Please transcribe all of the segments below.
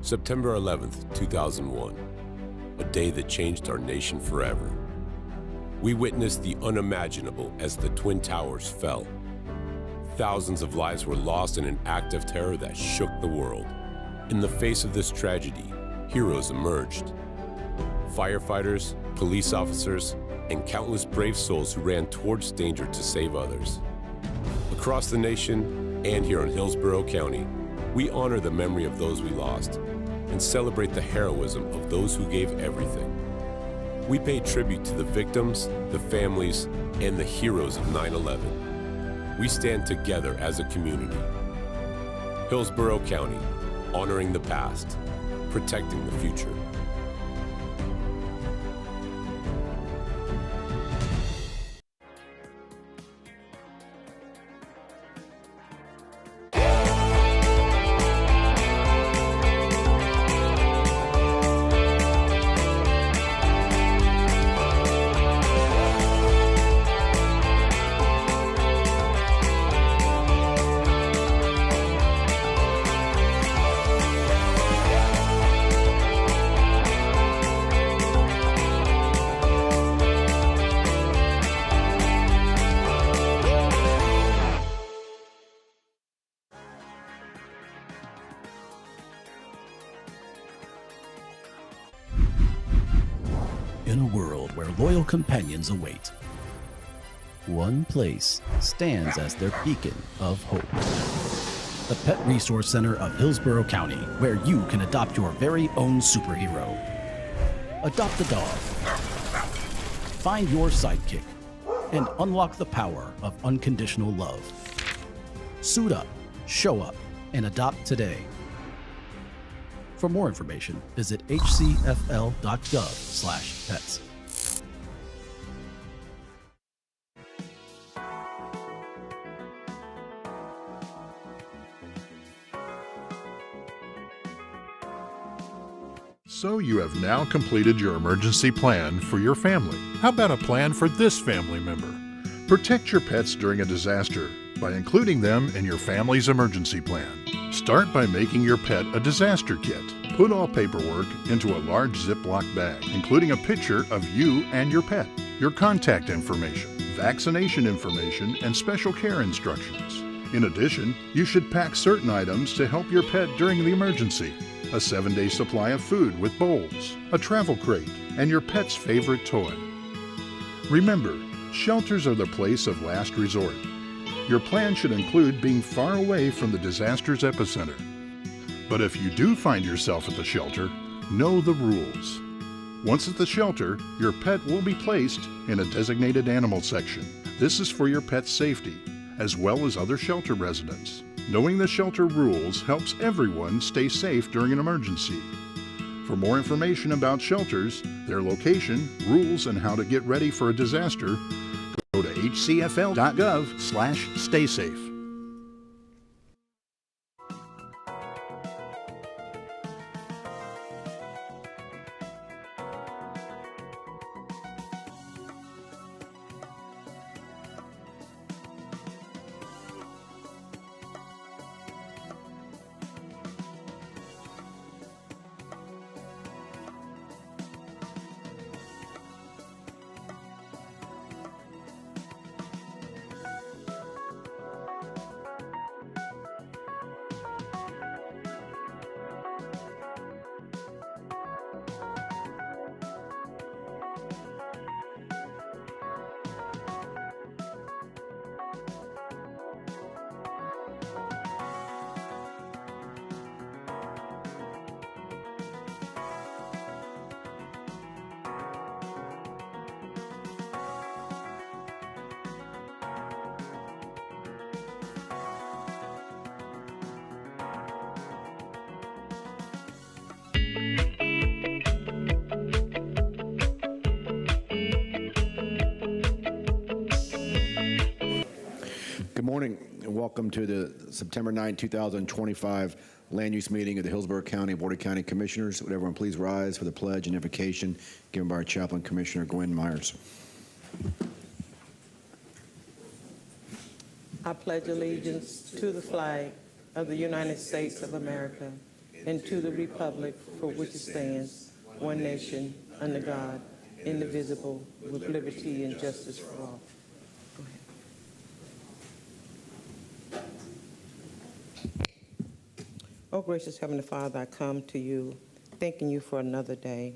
September 11th, 2001, a day that changed our nation forever. We witnessed the unimaginable as the Twin Towers fell. Thousands of lives were lost in an act of terror that shook the world. In the face of this tragedy, heroes emerged. Firefighters, police officers, and countless brave souls who ran towards danger to save others. Across the nation and here in Hillsborough County, we honor the memory of those we lost and celebrate the heroism of those who gave everything. We pay tribute to the victims, the families, and the heroes of 9/11. We stand together as a community. Hillsborough County, honoring the past, protecting the future. In a world where loyal companions await, one place stands as their beacon of hope. The Pet Resource Center of Hillsborough County, where you can adopt your very own superhero. Adopt a dog, find your sidekick, and unlock the power of unconditional love. Suit up, show up, and adopt today. For more information, visit hcfl.gov/pets. So you have now completed your emergency plan for your family. How about a plan for this family member? Protect your pets during a disaster by including them in your family's emergency plan. Start by making your pet a disaster kit. Put all paperwork into a large Ziploc bag, including a picture of you and your pet, your contact information, vaccination information, and special care instructions. In addition, you should pack certain items to help your pet during the emergency. A 7-day supply of food with bowls, a travel crate, and your pet's favorite toy. Remember, shelters are the place of last resort. Your plan should include being far away from the disaster's epicenter. But if you do find yourself at the shelter, know the rules. Once at the shelter, your pet will be placed in a designated animal section. This is for your pet's safety, as well as other shelter residents. Knowing the shelter rules helps everyone stay safe during an emergency. For more information about shelters, their location, rules, and how to get ready for a disaster, go to hcfl.gov/staysafe. Good morning and welcome to the September 9, 2025 land use meeting of the Hillsborough County Board of County Commissioners. Would everyone please rise for the pledge and invocation given by our chaplain, Commissioner Gwen Myers. I pledge allegiance to the flag of the United States of America and to the republic for which it stands, one nation, under God, indivisible, with liberty and justice for all. Go ahead. Oh, gracious Heavenly Father, I come to you thanking you for another day.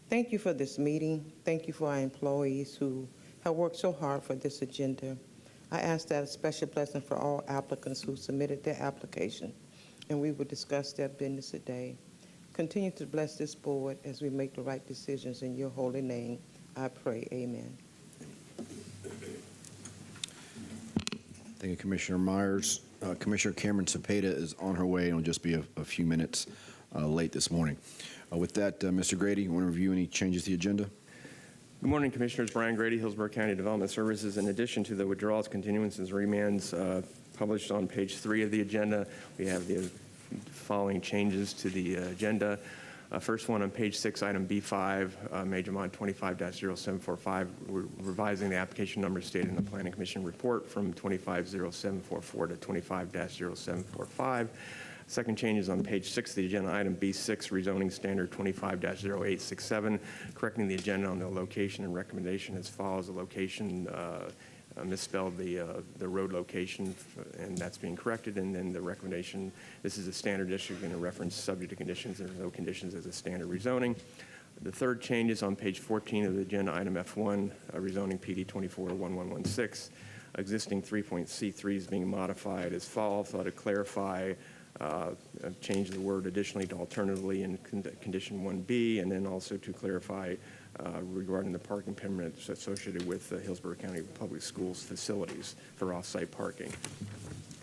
Thank you for this meeting. Thank you for our employees who have worked so hard for this agenda. I ask that a special blessing for all applicants who submitted their application, and we will discuss their business today. Continue to bless this board as we make the right decisions in your holy name. I pray, amen. Thank you, Commissioner Myers. Commissioner Cameron Cepeda is on her way and will just be a few minutes late this morning. With that, Mr. Grady, you want to review any changes to the agenda? Good morning, Commissioners. Brian Grady, Hillsborough County Development Services. In addition to the withdrawals, continuances, remands published on page 3 of the agenda, we have the following changes to the agenda. First one on page 6, item B5, Major Mod 25-0745, revising the application number stated in the Planning Commission report from 25-0744 to 25-0745. Second change is on page 6 of the agenda, item B6, rezoning standard 25-0867, correcting the agenda on the location and recommendation as follows. The location misspelled the road location, and that's being corrected. And then the recommendation, this is a standard district and a reference subject to conditions. There are no conditions as a standard rezoning. The third change is on page 14 of the agenda, item F1, rezoning PD 24-1116. Existing 3.C3 is being modified as follows. Thought to clarify, change the word additionally to alternatively in condition 1B, and then also to clarify regarding the parking permits associated with the Hillsborough County Public Schools facilities for off-site parking.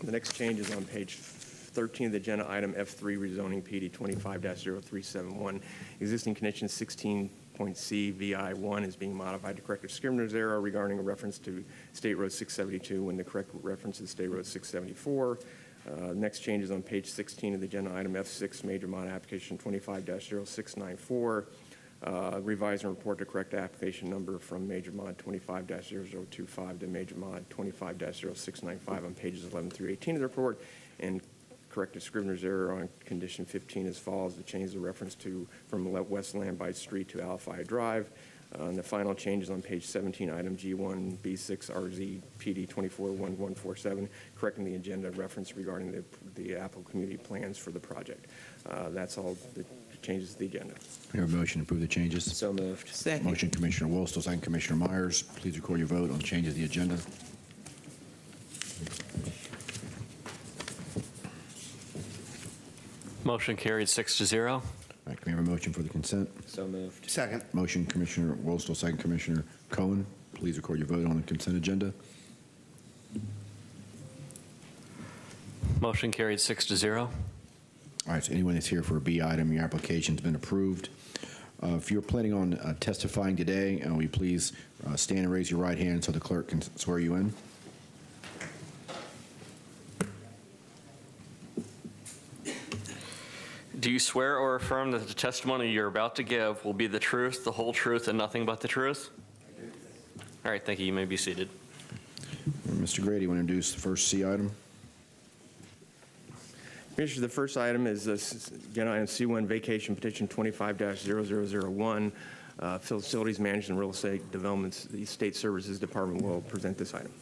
The next change is on page 13 of the agenda, item F3, rezoning PD 25-0371. Existing condition 16.C VI1 is being modified to correct a scrivener's error regarding a reference to State Road 672 when the correct reference is State Road 674. Next change is on page 16 of the agenda, item F6, major mod application 25-0694. Revise and report to correct application number from major mod 25-0025 to major mod 25-0695 on pages 11 through 18 of the report, and correct a scrivener's error on condition 15 as follows to change the reference to from West Lambite Street to Alphi Drive. And the final changes on page 17, item G1, B6, RZ, PD 24-1147, correcting the agenda reference regarding the Apple community plans for the project. That's all the changes to the agenda. We have a motion to approve the changes. So moved. Second. Motion, Commissioner Wolstel, second, Commissioner Myers. Please record your vote on changes to the agenda. Motion carried 6-0. All right, can we have a motion for the consent? So moved. Second. Motion, Commissioner Wolstel, second, Commissioner Cohen. Please record your vote on the consent agenda. Motion carried 6-0. All right, so anyone that's here for a B item, your application's been approved. If you're planning on testifying today, will you please stand and raise your right hand so the clerk can swear you in? Do you swear or affirm that the testimony you're about to give will be the truth, the whole truth, and nothing but the truth? All right, thank you. You may be seated. Mr. Grady, you want to introduce the first C item? Commissioner, the first item is again item C1, vacation petition 25-0001. Facilities Management and Real Estate Developments, the State Services Department will present this item.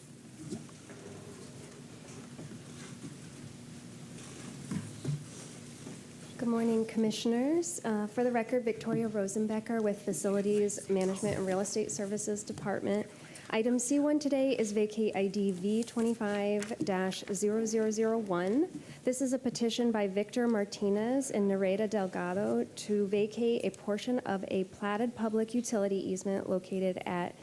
Good morning, Commissioners. For the record, Victoria Rosenbecker with Facilities Management and Real Estate Services Department. Item C1 today is vacate ID V25-0001. This is a petition by Victor Martinez and Nereda Delgado to vacate a portion of a platted public utility easement located at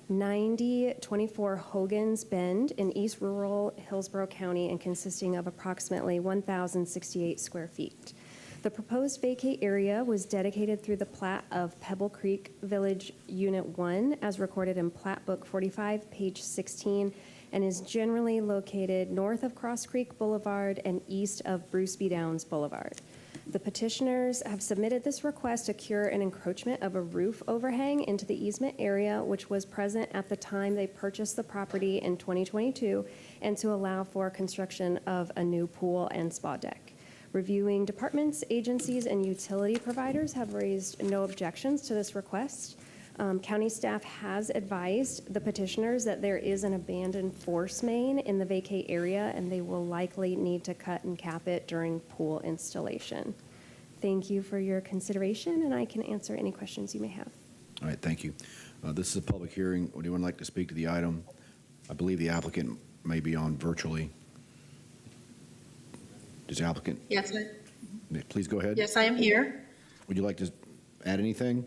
9024 Hogan's Bend in East Rural Hillsborough County and consisting of approximately 1,068 square feet. The proposed vacate area was dedicated through the plat of Pebble Creek Village Unit 1 as recorded in Plat Book 45, page 16, and is generally located north of Cross Creek Boulevard and east of Bruce B. Downs Boulevard. The petitioners have submitted this request to cure an encroachment of a roof overhang into the easement area, which was present at the time they purchased the property in 2022, and to allow for construction of a new pool and spa deck. Reviewing departments, agencies, and utility providers have raised no objections to this request. County staff has advised the petitioners that there is an abandoned force main in the vacate area, and they will likely need to cut and cap it during pool installation. Thank you for your consideration, and I can answer any questions you may have. All right, thank you. This is a public hearing. Would anyone like to speak to the item? I believe the applicant may be on virtually. Does the applicant? Yes, Please go ahead. yes, I am here. Would you like to add anything?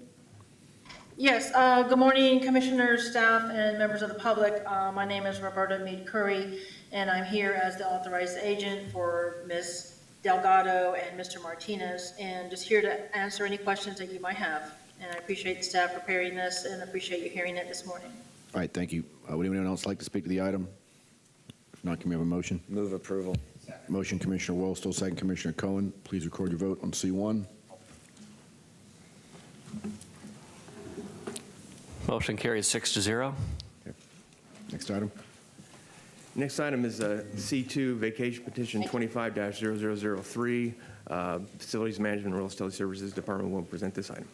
Yes, good morning, commissioners, staff, and members of the public. My name is Roberta Meade Curry, and I'm here as the authorized agent for Ms. Delgado and Mr. Martinez, and just here to answer any questions that you might have. And I appreciate the staff preparing this and appreciate you hearing it this morning. All right, thank you. Would anyone else like to speak to the item? If not, can we have a motion? Move approval. Motion, Commissioner Wollstall, second, Commissioner Cohen. Please record your vote on C1. Motion carries 6-0. Next item. Next item is C2, vacation petition 25-0003. Facilities Management and Real Estate Services Department will present this item.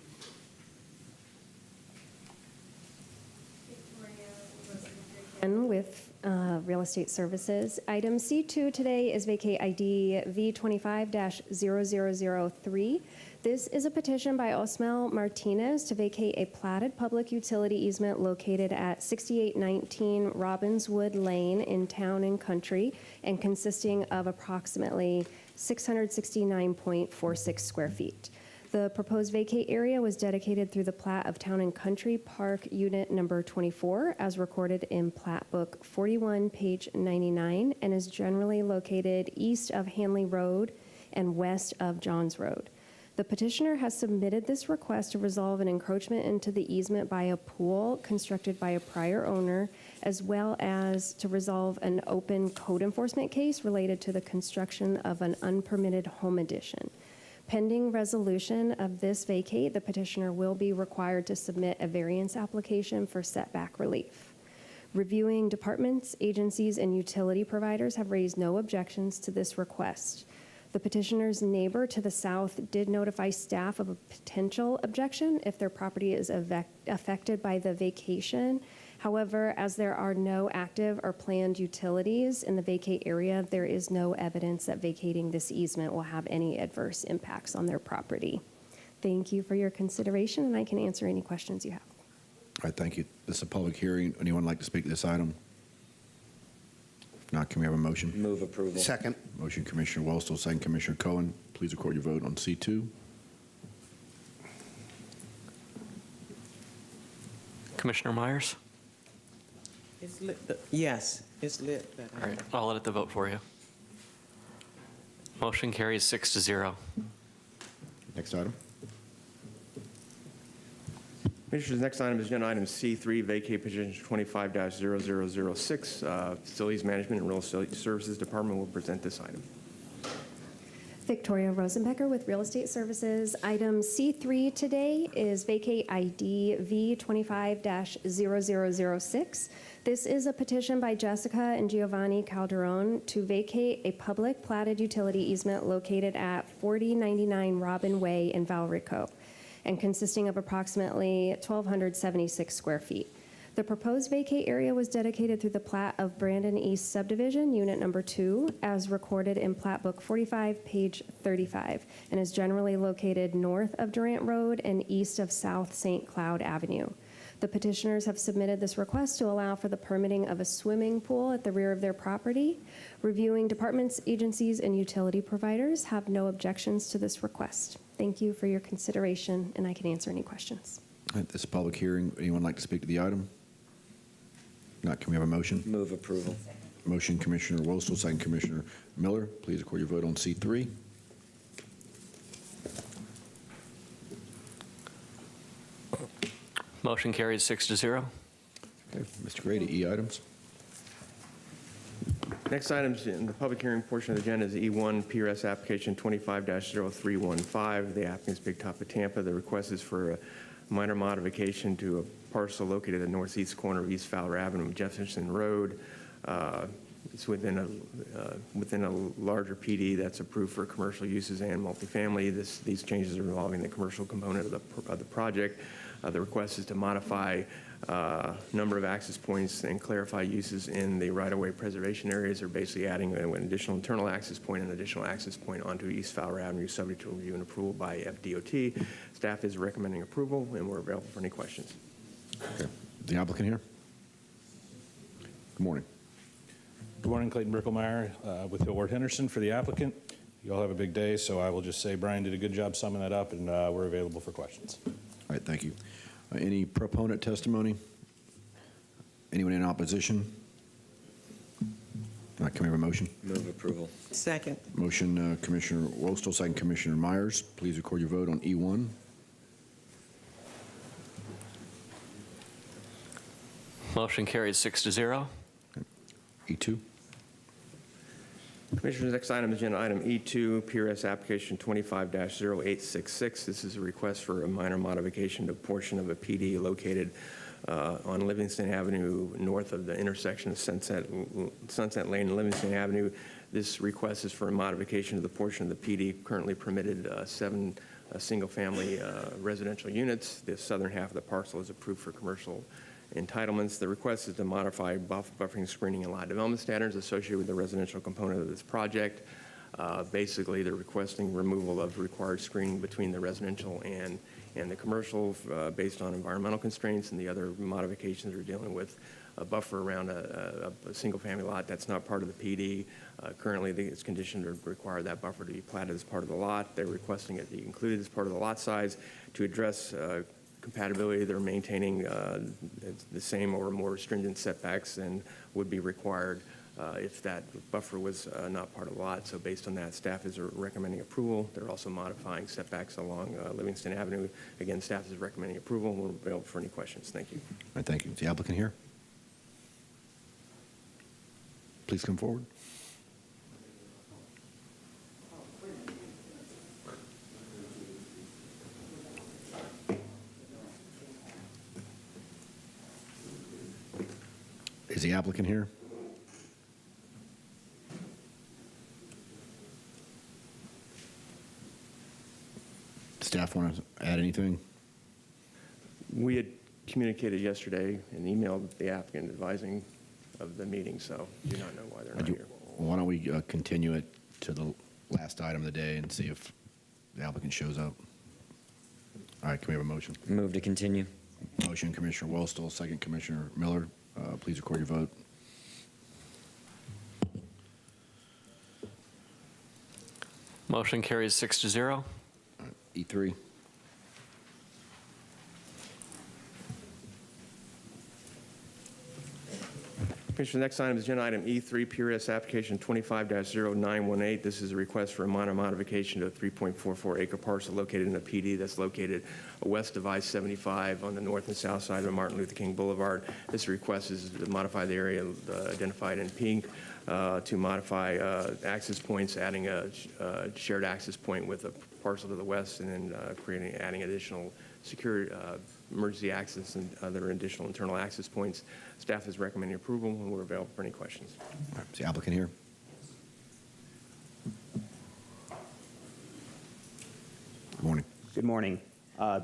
And with Real Estate Services. Item C2 today is vacate ID V25-0003. This is a petition by Osmel Martinez to vacate a platted public utility easement located at 6819 Robbinswood Lane in Town and Country and consisting of approximately 669.46 square feet. The proposed vacate area was dedicated through the plat of Town and Country Park Unit Number 24 as recorded in Plat Book 41, page 99, and is generally located east of Hanley Road and west of Johns Road. The petitioner has submitted this request to resolve an encroachment into the easement by a pool constructed by a prior owner, as well as to resolve an open code enforcement case related to the construction of an unpermitted home addition. Pending resolution of this vacate, the petitioner will be required to submit a variance application for setback relief. Reviewing departments, agencies, and utility providers have raised no objections to this request. The petitioner's neighbor to the south did notify staff of a potential objection if their property is affected by the vacation. However, as there are no active or planned utilities in the vacate area, there is no evidence that vacating this easement will have any adverse impacts on their property. Thank you for your consideration, and I can answer any questions you have. All right, thank you. This is a public hearing. Anyone like to speak to this item? If not, can we have a motion? Move approval. Second. Motion, Commissioner Wollstall, second, Commissioner Cohen. Please record your vote on C2. Commissioner Myers? It's lit. Yes, it's lit. But All right, I'll edit the vote for you. Motion carries 6-0. Next item. Commissioners, next item is agenda item C3, vacate petition 25-0006. Facilities Management and Real Estate Services Department will present this item. Victoria Rosenbecker with Real Estate Services. Item C3 today is vacate ID V25-0006. This is a petition by Jessica and Giovanni Calderon to vacate a public platted utility easement located at 4099 Robin Way in Valrico and consisting of approximately 1,276 square feet. The proposed vacate area was dedicated through the plat of Brandon East Subdivision, Unit Number 2, as recorded in Plat Book 45, page 35, and is generally located north of Durant Road and east of South St. Cloud Avenue. The petitioners have submitted this request to allow for the permitting of a swimming pool at the rear of their property. Reviewing departments, agencies, and utility providers have no objections to this request. Thank you for your consideration, and I can answer any questions. All right, this is a public hearing. Anyone like to speak to the item? If not, can we have a motion? Move approval. Motion, Commissioner Wollstall, second, Commissioner Miller. Please record your vote on C3. Motion carries 6-0. Okay, Mr. Grady, E items. Next item in the public hearing portion of the agenda is E1, PRS application 25-0315. The applicant is Big Top of Tampa. The request is for a minor modification to a parcel located at the northeast corner of East Fowler Avenue and Jefferson Road. It's within a larger PD that's approved for commercial uses and multifamily. These changes are involving the commercial component of the project. The request is to modify number of access points and clarify uses in the right-of-way preservation areas. They're basically adding an additional internal access point and an additional access point onto East Fowler Avenue, subject to review and approval by FDOT. Staff is recommending approval, and we're available for any questions. Okay. The applicant here? Good morning. Good morning, Clayton Bricklemeyer with Hillward Henderson for the applicant. You all have a big day, so I will just say Brian did a good job summing that up, and we're available for questions. All right, thank you. Any proponent testimony? Anyone in opposition? All right, can we have a motion? Move approval. Second. Motion, Commissioner Wostel, second Commissioner Myers. Please record your vote on E1. Motion carries 6-0. E2. Commissioners, next item, agenda item E2, PRS application 25-0866. This is a request for a minor modification to a portion of a PD located on Livingston Avenue, north of the intersection of Sunset Lane and Livingston Avenue. This request is for a modification of the portion of the PD currently permitted 7 single-family residential units. The southern half of the parcel is approved for commercial entitlements. The request is to modify buffering, screening, and lot development standards associated with the residential component of this project. Basically, they're requesting removal of required screening between the residential and the commercial based on environmental constraints, and the other modifications are dealing with a buffer around a single-family lot that's not part of the PD. Currently, it's conditioned to require that buffer to be platted as part of the lot. They're requesting it be included as part of the lot size to address compatibility. They're maintaining the same or more stringent setbacks than would be required if that buffer was not part of the lot. So based on that, staff is recommending approval. They're also modifying setbacks along Livingston Avenue. Again, staff is recommending approval. We're available for any questions. Thank you. All right, thank you. Is the applicant here? Please come forward. Is the applicant here? Staff want to add anything? We had communicated yesterday and emailed the applicant advising of the meeting, so do not know why they're not here. Why don't we continue it to the last item of the day and see if the applicant shows up? All right, can we have a motion? Move to continue. Motion, Commissioner Wostel, second Commissioner Miller. Please record your vote. Motion carries 6-0. E3. Commissioner, next item is agenda item E3, PRS application 25-0918. This is a request for a minor modification to a 3.44 acre parcel located in a PD that's located west of I-75 on the north and south side of Martin Luther King Boulevard. This request is to modify the area identified in pink to modify access points, adding a shared access point with a parcel to the west, and then adding additional secure emergency access and other additional internal access points. Staff is recommending approval, and we're available for any questions. Is the applicant here? Good morning. Good morning.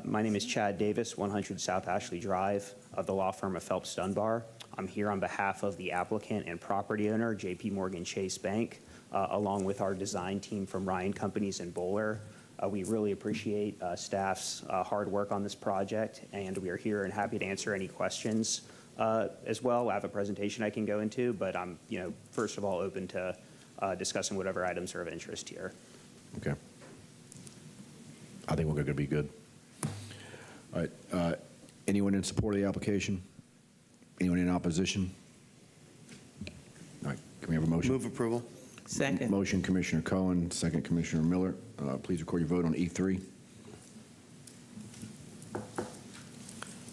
My name is Chad Davis, 100 South Ashley Drive of the law firm of Phelps Dunbar. I'm here on behalf of the applicant and property owner, JP Morgan Chase Bank, along with our design team from Ryan Companies in Bowler. We really appreciate staff's hard work on this project, and we are here and happy to answer any questions as well. I have a presentation I can go into, but I'm, first of all, open to discussing whatever items are of interest here. Okay. I think we're going to be good. All right. Anyone in support of the application? Anyone in opposition? All right. Can we have a motion? Move approval. Second. Motion, Commissioner Cohen, second Commissioner Miller. Please record your vote on E3.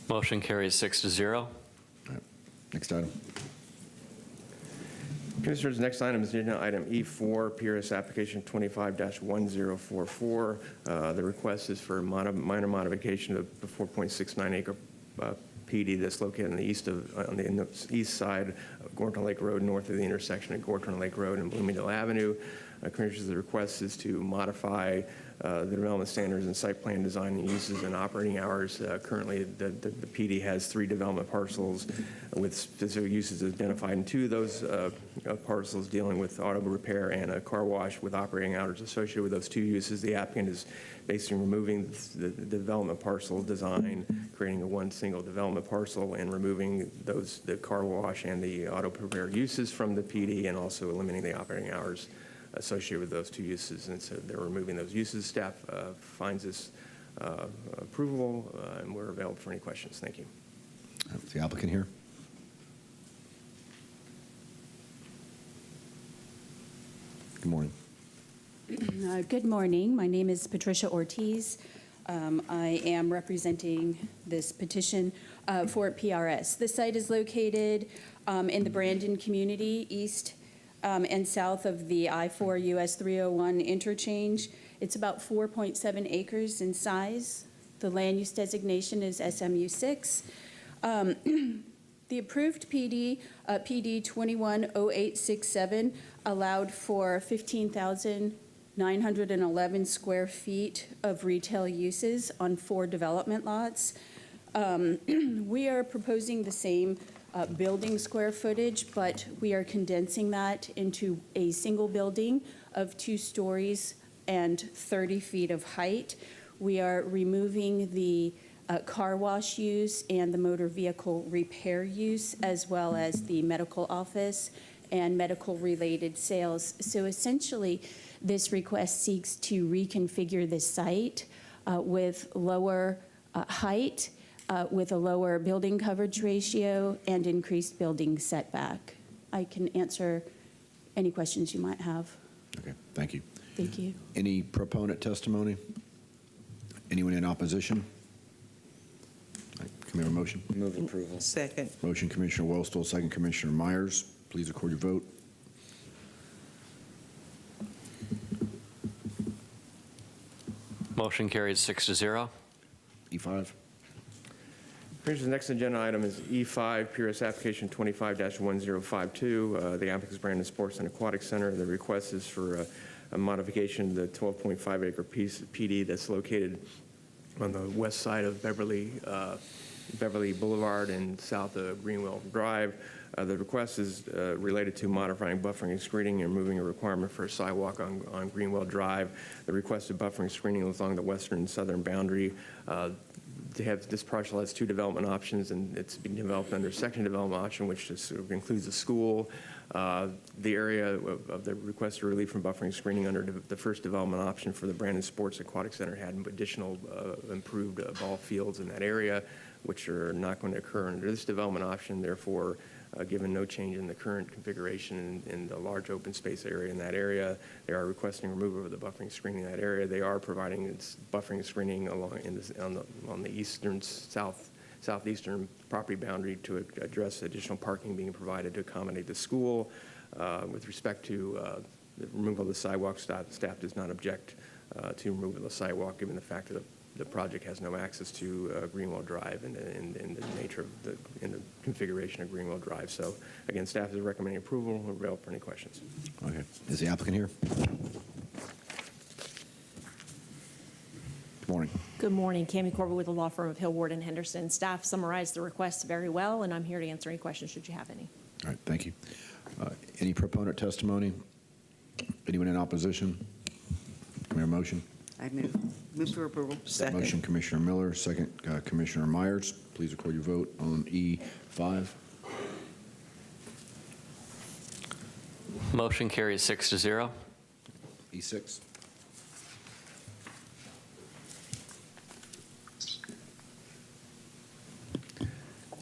Motion carries 6-0. All right. Next item. Commissioners, next item is agenda item E4, PRS application 25-1044. The request is for minor modification of the 4.69 acre PD that's located on the east side of Gorton Lake Road, north of the intersection of Gorton Lake Road and Bloomingdale Avenue. Commissioners, the request is to modify the development standards and site plan design and uses and operating hours. Currently, the PD has 3 development parcels with specific uses identified, and 2 of those parcels dealing with auto repair and a car wash with operating hours associated with those 2 uses. The applicant is basically removing the development parcel design, creating a one single development parcel, and removing the car wash and the auto repair uses from the PD, and also eliminating the operating hours associated with those 2 uses. And so they're removing those uses. Staff finds this approval, and we're available for any questions. Thank you. Is the applicant here? Good morning. Good morning. My name is Patricia Ortiz. I am representing this petition for PRS. The site is located in the Brandon community, east and south of the I-4 US 301 interchange. It's about 4.7 acres in size. The land use designation is SMU 6. The approved PD, PD 210867, allowed for 15,911 square feet of retail uses on 4 development lots. We are proposing the same building square footage, but we are condensing that into a single building of 2 stories and 30 feet of height. We are removing the car wash use and the motor vehicle repair use, as well as the medical office and medical related sales. So essentially, this request seeks to reconfigure the site with lower height, with a lower building coverage ratio and increased building setback. I can answer any questions you might have. Okay, thank you. Thank you. Any proponent testimony? Anyone in opposition? All right, can we have a motion? Move approval. Second. Motion, Commissioner Wellstone, second, Commissioner Myers. Please record your vote. Motion carries 6-0. E5. Commissioners, the next agenda item is E5, PRS application 25-1052. The applicant is Brandon Sports and Aquatic Center. The request is for a modification of the 12.5 acre piece of PD that's located on the west side of Beverly Boulevard and south of Greenwell Drive. The request is related to modifying buffering and screening and removing a requirement for a sidewalk on Greenwell Drive. The requested buffering screening is along the western and southern boundary. This parcel has 2 development options, and it's being developed under a second development option, which just sort of includes a school. The area of the requested relief from buffering and screening under the first development option for the Brandon Sports Aquatic Center had additional improved ball fields in that area, which are not going to occur under this development option. Therefore, given no change in the current configuration in the large open space area in that area, they are requesting removal of the buffering screening in that area. They are providing buffering screening on the eastern, southeastern property boundary to address additional parking being provided to accommodate the school. With respect to the removal of the sidewalk, staff does not object to removal of the sidewalk, given the fact that the project has no access to Greenwell Drive and the nature of the configuration of Greenwell Drive. So again, staff is recommending approval. We're available for any questions. Okay. Is the applicant here? Good morning. Good morning. Cammie Corbett with the law firm of Hill, Ward & Henderson. Staff summarized the requests very well, and I'm here to answer any questions should you have any. All right, thank you. Any proponent testimony? Anyone in opposition? Can we have a motion? I move for approval. Second. Motion, Commissioner Miller, second, Commissioner Myers. Please record your vote on E5. Motion carries 6-0. E6.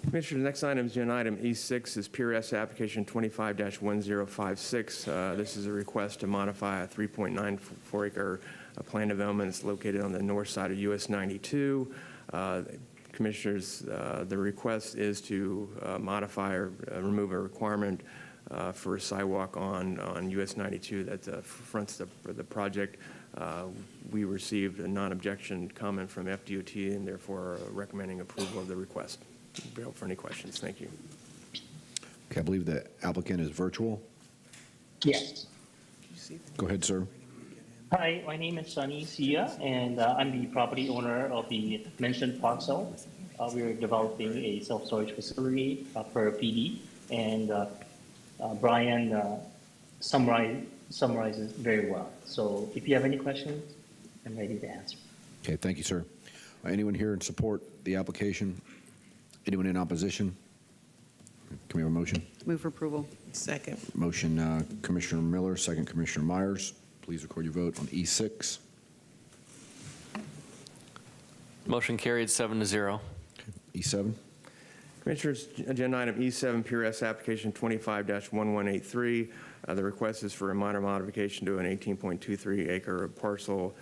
Commissioner, the next item is agenda item E6 is PRS application 25-1056. This is a request to modify a 3.94 acre plan development. It's located on the north side of US 92. Commissioners, the request is to modify or remove a requirement for a sidewalk on US 92 that fronts the project. We received a non-objection comment from FDOT and therefore recommending approval of the request. Available for any questions. Thank you. Okay, I believe the applicant is virtual. Yes. Go ahead, sir. Hi, my name is Sunny Sia, and I'm the property owner of the mentioned parcel. We're developing a self-storage facility for PD, and Brian summarizes very well. So if you have any questions, I'm ready to answer. Okay, thank you, sir. Anyone here in support of the application? Anyone in opposition? Can we have a motion? Move for approval. Second. Motion, Commissioner Miller, second Commissioner Myers. Please record your vote on E6. Motion carried 7-0. E7. Commissioners, agenda item E7, PRS application 25-1183. The request is for a minor modification to an 18.23 acre parcel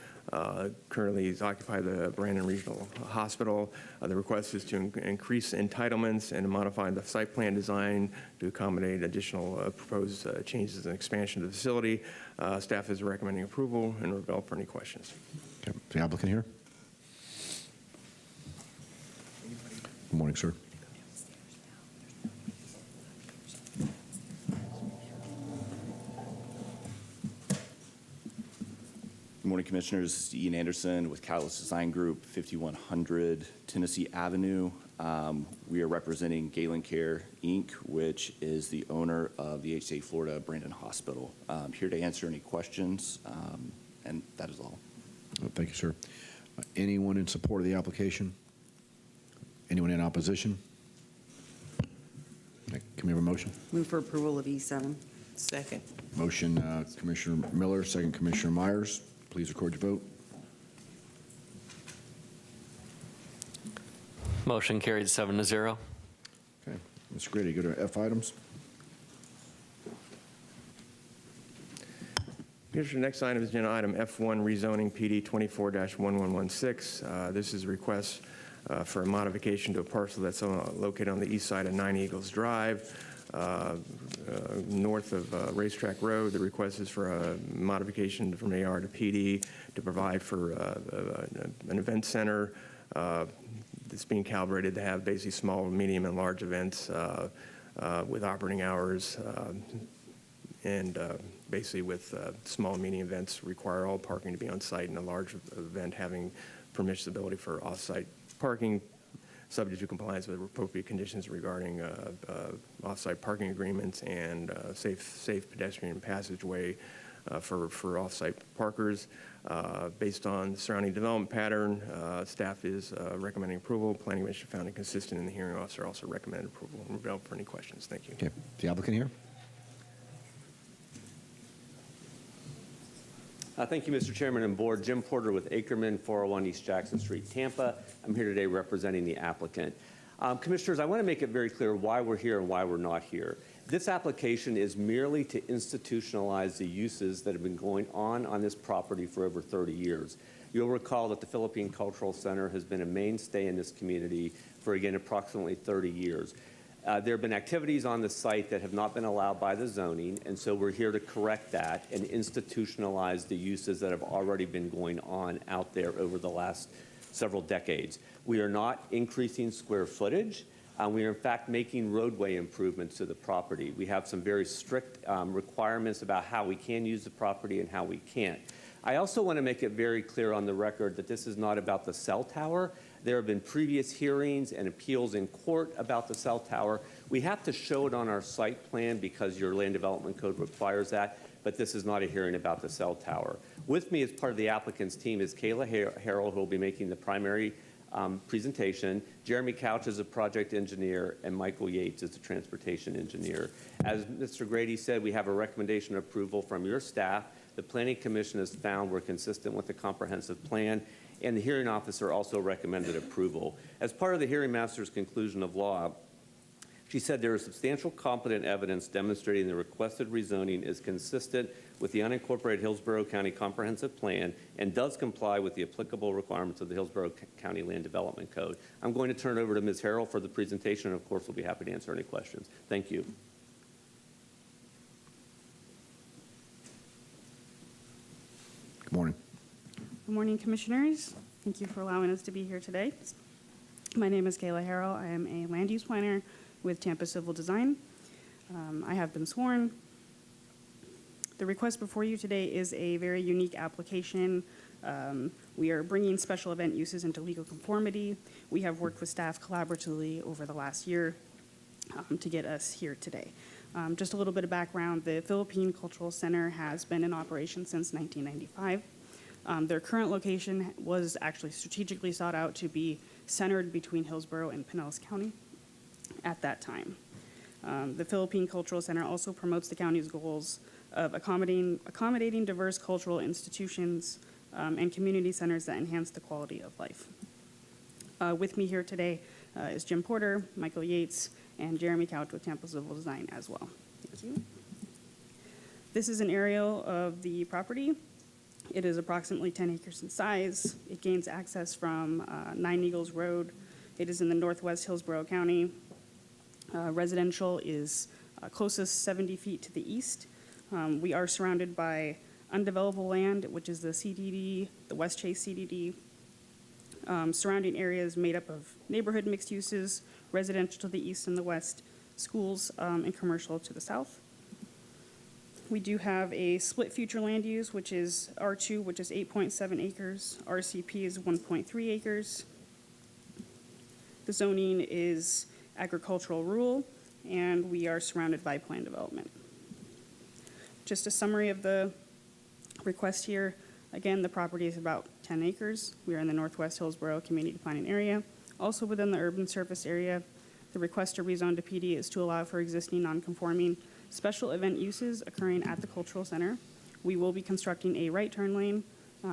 currently is occupied by the Brandon Regional Hospital. The request is to increase entitlements and modify the site plan design to accommodate additional proposed changes and expansion of the facility. Staff is recommending approval and we're available for any questions. Okay, the applicant here. Good morning, sir. Good morning, Commissioners. Ian Anderson with Catalyst Design Group, 5100 Tennessee Avenue. We are representing Galen Care, Inc., which is the owner of the HCA Florida Brandon Hospital. I'm here to answer any questions, and that is all. Thank you, sir. Anyone in support of the application? Anyone in opposition? Can we have a motion? Move for approval of E7. Second. Motion, Commissioner Miller, second Commissioner Myers. Please record your vote. Motion carried 7-0. Okay, Mr. Grady, go to F items. Commissioner, next item is agenda item F1, rezoning PD 24-1116. This is a request for a modification to a parcel that's located on the east side of 9 Eagles Drive, north of Racetrack Road. The request is for a modification from AR to PD to provide for an event center that's being calibrated to have basically small, medium, and large events with operating hours and basically with small and medium events require all parking to be on site, and a large event having permissibility for off-site parking subject to compliance with appropriate conditions regarding off-site parking agreements and safe pedestrian passageway for off-site parkers. Based on the surrounding development pattern, staff is recommending approval. Planning Commission found it consistent, and the hearing officer also recommended approval. We're available for any questions. Thank you. Okay, the applicant here. Thank you, Mr. Chairman and Board. Jim Porter with Ackerman, 401 East Jackson Street, Tampa. I'm here today representing the applicant. Commissioners, I want to make it very clear why we're here and why we're not here. This application is merely to institutionalize the uses that have been going on this property for over 30 years. You'll recall that the Philippine Cultural Center has been a mainstay in this community for, again, approximately 30 years. There have been activities on the site that have not been allowed by the zoning, and so we're here to correct that and institutionalize the uses that have already been going on out there over the last several decades. We are not increasing square footage. We are, in fact, making roadway improvements to the property. We have some very strict requirements about how we can use the property and how we can't. I also want to make it very clear on the record that this is not about the cell tower. There have been previous hearings and appeals in court about the cell tower. We have to show it on our site plan because your land development code requires that, but this is not a hearing about the cell tower. With me as part of the applicant's team is Kayla Harrell, who will be making the primary presentation. Jeremy Couch is a project engineer, and Michael Yates is a transportation engineer. As Mr. Grady said, we have a recommendation of approval from your staff. The Planning Commission has found we're consistent with the comprehensive plan, and the hearing officer also recommended approval. As part of the hearing master's conclusion of law, she said there is substantial competent evidence demonstrating the requested rezoning is consistent with the unincorporated Hillsborough County Comprehensive Plan and does comply with the applicable requirements of the Hillsborough County Land Development Code. I'm going to turn it over to Ms. Harrell for the presentation, and of course we'll be happy to answer any questions. Thank you. Good morning. Good morning, Commissioners. Thank you for allowing us to be here today. My name is Kayla Harrell. I am a land use planner with Tampa Civil Design. I have been sworn. The request before you today is a very unique application. We are bringing special event uses into legal conformity. We have worked with staff collaboratively over the last year to get us here today. Just a little bit of background, the Philippine Cultural Center has been in operation since 1995. Their current location was actually strategically sought out to be centered between Hillsborough and Pinellas County at that time. The Philippine Cultural Center also promotes the county's goals of accommodating diverse cultural institutions and community centers that enhance the quality of life. With me here today is Jim Porter, Michael Yates, and Jeremy Couch with Tampa Civil Design as well. Thank you. This is an aerial of the property. It is approximately 10 acres in size. It gains access from 9 Eagles Road. It is in the northwest Hillsborough County. Residential is closest 70 feet to the east. We are surrounded by undevelopable land, which is the CDD, the West Chase CDD. Surrounding areas made up of neighborhood mixed uses, residential to the east and the west, schools and commercial to the south. We do have a split future land use, which is R2, which is 8.7 acres. RCP is 1.3 acres. The zoning is agricultural rural, and we are surrounded by planned development. Just a summary of the request here. Again, the property is about 10 acres. We are in the Northwest Hillsborough Community Planning Area. Also within the urban surface area, the request to rezone to PD is to allow for existing non-conforming special event uses occurring at the Cultural Center. We will be constructing a right turn lane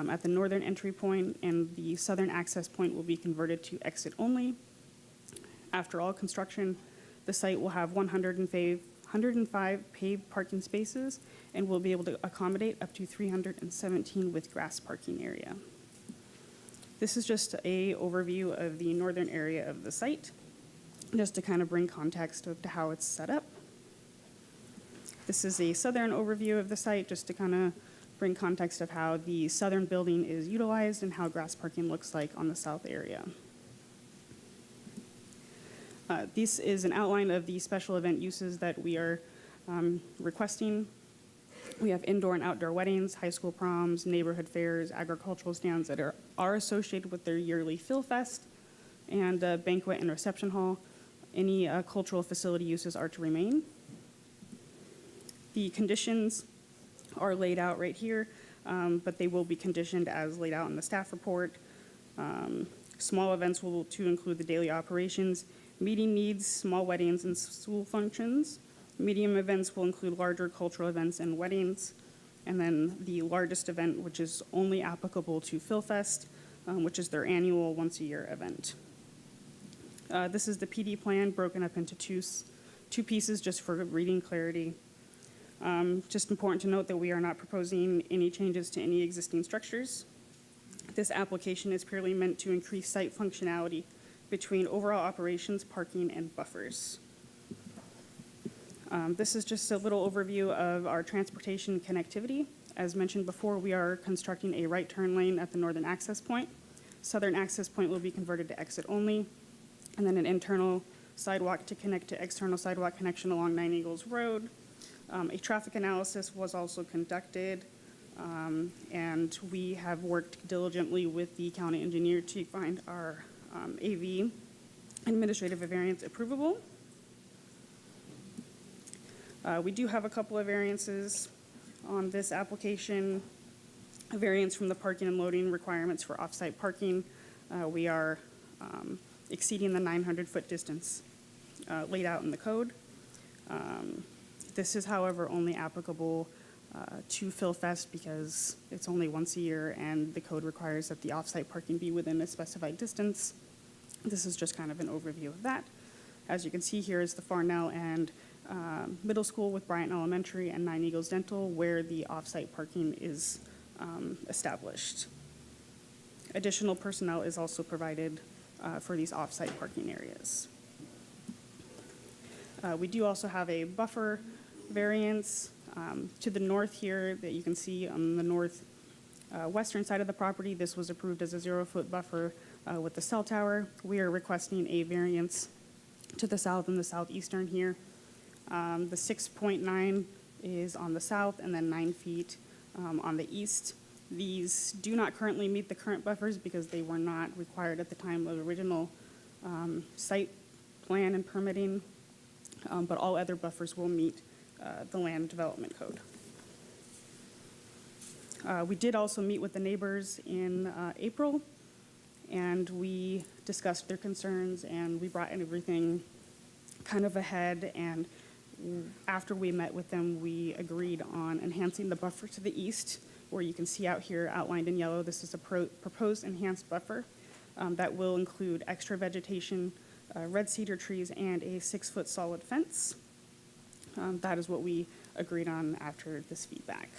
at the northern entry point, and the southern access point will be converted to exit only. After all construction, the site will have 105 paved parking spaces and will be able to accommodate up to 317 with grass parking area. This is just an overview of the northern area of the site, just to kind of bring context to how it's set up. This is a southern overview of the site, just to kind of bring context of how the southern building is utilized and how grass parking looks like on the south area. This is an outline of the special event uses that we are requesting. We have indoor and outdoor weddings, high school proms, neighborhood fairs, agricultural stands that are associated with their yearly Phil Fest, and banquet and reception hall. Any cultural facility uses are to remain. The conditions are laid out right here, but they will be conditioned as laid out in the staff report. Small events will to include the daily operations, meeting needs, small weddings and school functions. Medium events will include larger cultural events and weddings. And then the largest event, which is only applicable to Phil Fest, which is their annual once-a-year event. This is the PD plan broken up into two pieces just for reading clarity. Just important to note that we are not proposing any changes to any existing structures. This application is purely meant to increase site functionality between overall operations, parking, and buffers. This is just a little overview of our transportation connectivity. As mentioned before, we are constructing a right turn lane at the northern access point. Southern access point will be converted to exit only, and then an internal sidewalk to connect to external sidewalk connection along 9 Eagles Road. A traffic analysis was also conducted, and we have worked diligently with the county engineer to find our AV, administrative variance, approvable. We do have a couple of variances on this application. A variance from the parking and loading requirements for off-site parking. We are exceeding the 900-foot distance laid out in the code. This is, however, only applicable to Phil Fest because it's only once a year and the code requires that the off-site parking be within a specified distance. This is just kind of an overview of that. As you can see here is the Farnell and Middle School with Bryant Elementary and 9 Eagles Dental where the off-site parking is established. Additional personnel is also provided for these off-site parking areas. We do also have a buffer variance to the north here that you can see on the north western side of the property, this was approved as a 0-foot buffer with the cell tower. We are requesting a variance to the south and the southeastern here. The 6.9 is on the south and then 9 feet on the east. These do not currently meet the current buffers because they were not required at the time of original site plan and permitting, but all other buffers will meet the land development code. We did also meet with the neighbors in April, and we discussed their concerns, and we brought in everything kind of ahead, and after we met with them, we agreed on enhancing the buffer to the east, where you can see out here outlined in yellow. This is a proposed enhanced buffer that will include extra vegetation, red cedar trees, and a 6-foot solid fence. That is what we agreed on after this feedback.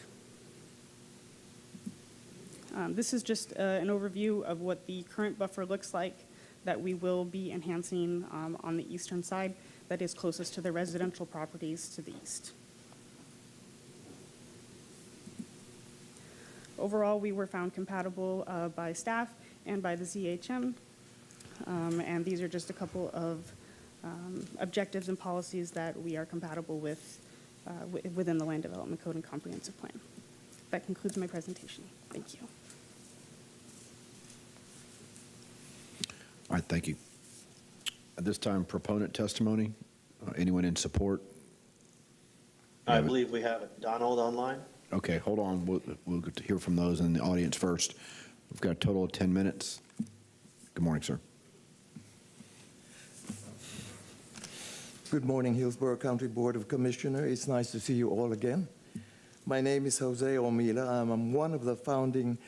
This is just an overview of what the current buffer looks like that we will be enhancing on the eastern side that is closest to the residential properties to the east. Overall, we were found compatible by staff and by the ZHM, and these are just a couple of objectives and policies that we are compatible with within the Land Development Code and Comprehensive Plan. That concludes my presentation. Thank you. All right, thank you. At this time, proponent testimony. Anyone in support? I believe we have Donald online. Okay, hold on. We'll get to hear from those in the audience first. We've got a total of 10 minutes. Good morning, sir. Good morning, Hillsborough County Board of Commissioners. It's nice to see you all again. My name is Jose Omila. I'm one of the founding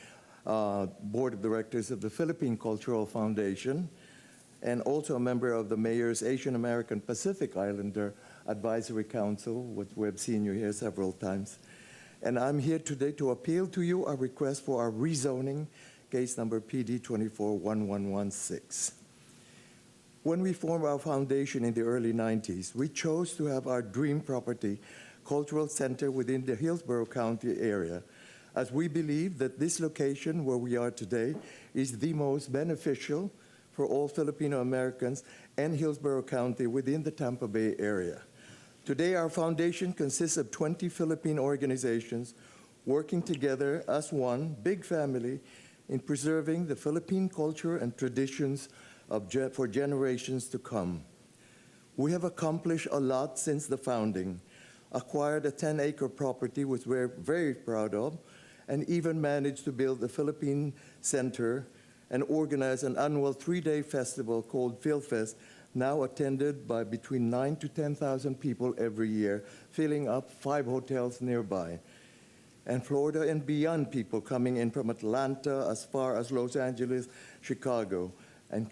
board of directors of the Philippine Cultural Foundation, and also a member of the Mayor's Asian American Pacific Islander Advisory Council, which we've seen you here several times. And I'm here today to appeal to you a request for our rezoning, case number PD 241116. When we formed our foundation in the early 90s, we chose to have our dream property, cultural center within the Hillsborough County area, as we believe that this location where we are today is the most beneficial for all Filipino Americans and Hillsborough County within the Tampa Bay area. Today, our foundation consists of 20 Philippine organizations working together as one big family in preserving the Philippine culture and traditions for generations to come. We have accomplished a lot since the founding, acquired a 10-acre property which we're very proud of, and even managed to build a Philippine Center and organize an annual 3-day festival called PhilFest, now attended by between 9,000 to 10,000 people every year, filling up 5 hotels nearby. And Florida and beyond people coming in from Atlanta as far as Los Angeles, Chicago, and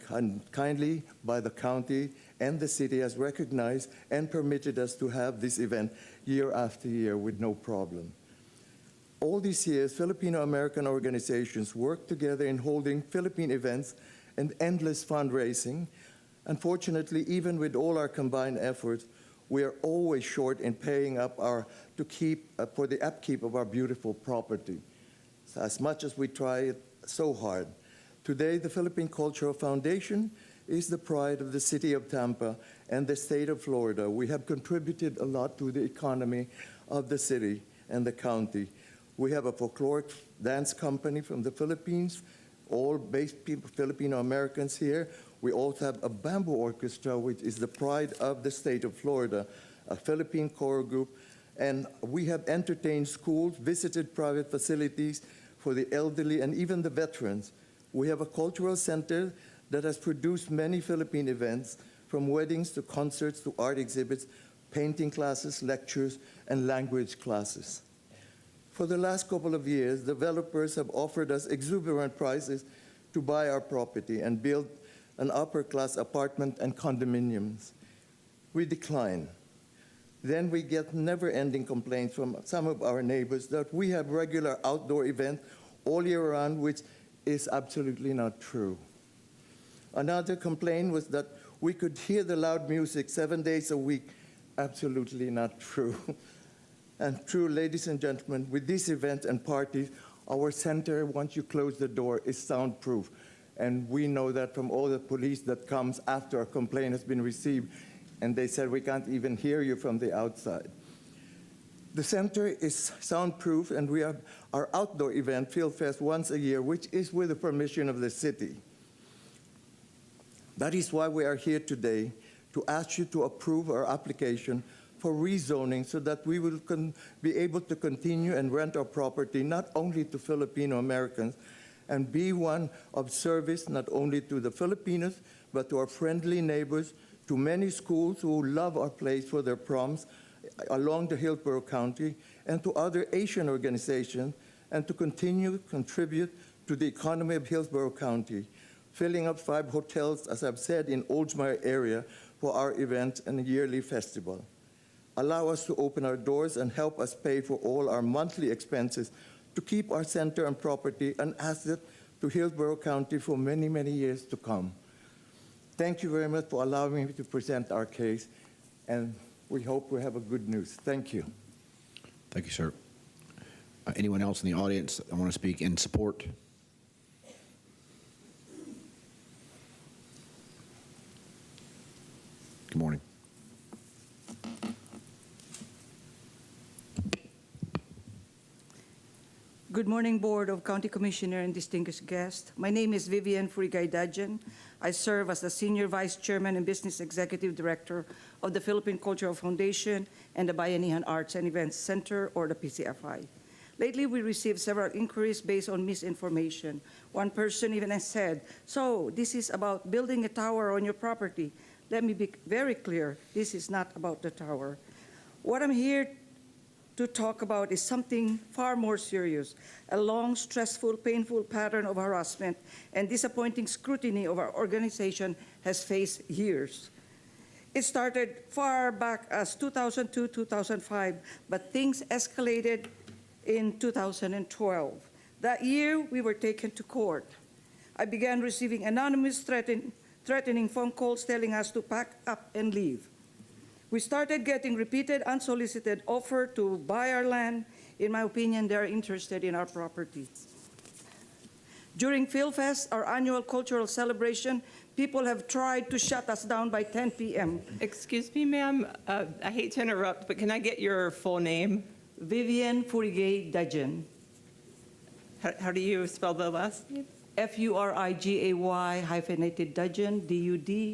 kindly by the county and the city has recognized and permitted us to have this event year after year with no problem. All these years, Filipino-American organizations work together in holding Philippine events and endless fundraising. Unfortunately, even with all our combined efforts, we are always short in paying up for the upkeep of our beautiful property. So as much as we try it so hard. Today, the Philippine Cultural Foundation is the pride of the city of Tampa and the state of Florida. We have contributed a lot to the economy of the city and the county. We have a folkloric dance company from the Philippines, all based people, Filipino Americans here. We also have a bamboo orchestra, which is the pride of the state of Florida, a Philippine choral group, and we have entertained schools, visited private facilities for the elderly and even the veterans. We have a cultural center that has produced many Philippine events, from weddings to concerts to art exhibits, painting classes, lectures, and language classes. For the last couple of years, developers have offered us exuberant prices to buy our property and build an upper-class apartment and condominiums. We decline. Then we get never-ending complaints from some of our neighbors that we have regular outdoor events all year round, which is absolutely not true. Another complaint was that we could hear the loud music 7 days a week. Absolutely not true. And true, ladies and gentlemen, with these events and parties, Our center, once you close the door, is soundproof. And we know that from all the police that comes after a complaint has been received, and they said, we can't even hear you from the outside. The center is soundproof, and we have our outdoor event, Field Fest, once a year, which is with the permission of the city. That is why we are here today, to ask you to approve our application for rezoning so that we will be able to continue and rent our property not only to Filipino Americans and be one of service not only to the Filipinos but to our friendly neighbors, to many schools who love our place for their proms along the Hillsborough County, and to other Asian organizations, and to continue to contribute to the economy of Hillsborough County, filling up 5 hotels, as I've said, in Oldsmar area for our events and yearly festival. Allow us to open our doors and help us pay for all our monthly expenses to keep our center and property an asset to Hillsborough County for many, many years to come. Thank you very much for allowing me to present our case, and we hope we have a good news. Thank you. Thank you, sir. Anyone else in the audience that want to speak in support? Good morning. Good morning, Board of County Commissioner and distinguished guests. My name is Vivian Furigay-Dajan. I serve as the Senior Vice Chairman and Business Executive Director of the Philippine Cultural Foundation and the Bayanihan Arts and Events Center, or the PCFI. Lately, we received several inquiries based on misinformation. One person even has said, so this is about building a tower on your property. Let me be very clear, this is not about the tower. What I'm here to talk about is something far more serious, a long, stressful, painful pattern of harassment and disappointing scrutiny of our organization has faced years. It started far back as 2002, 2005, but things escalated in 2012. That year, we were taken to court. I began receiving anonymous threatening phone calls telling us to pack up and leave. We started getting repeated unsolicited offers to buy our land. In my opinion, they're interested in our property. During PhilFest, our annual cultural celebration, people have tried to shut us down by 10 p.m. Excuse me, ma'am. I hate to interrupt, but can I get your full name? Vivian Furigay-Dajan. How do you spell the last name? F-U-R-I-G-A-Y hyphenated Dajan, D-U-D-G-E-O-N.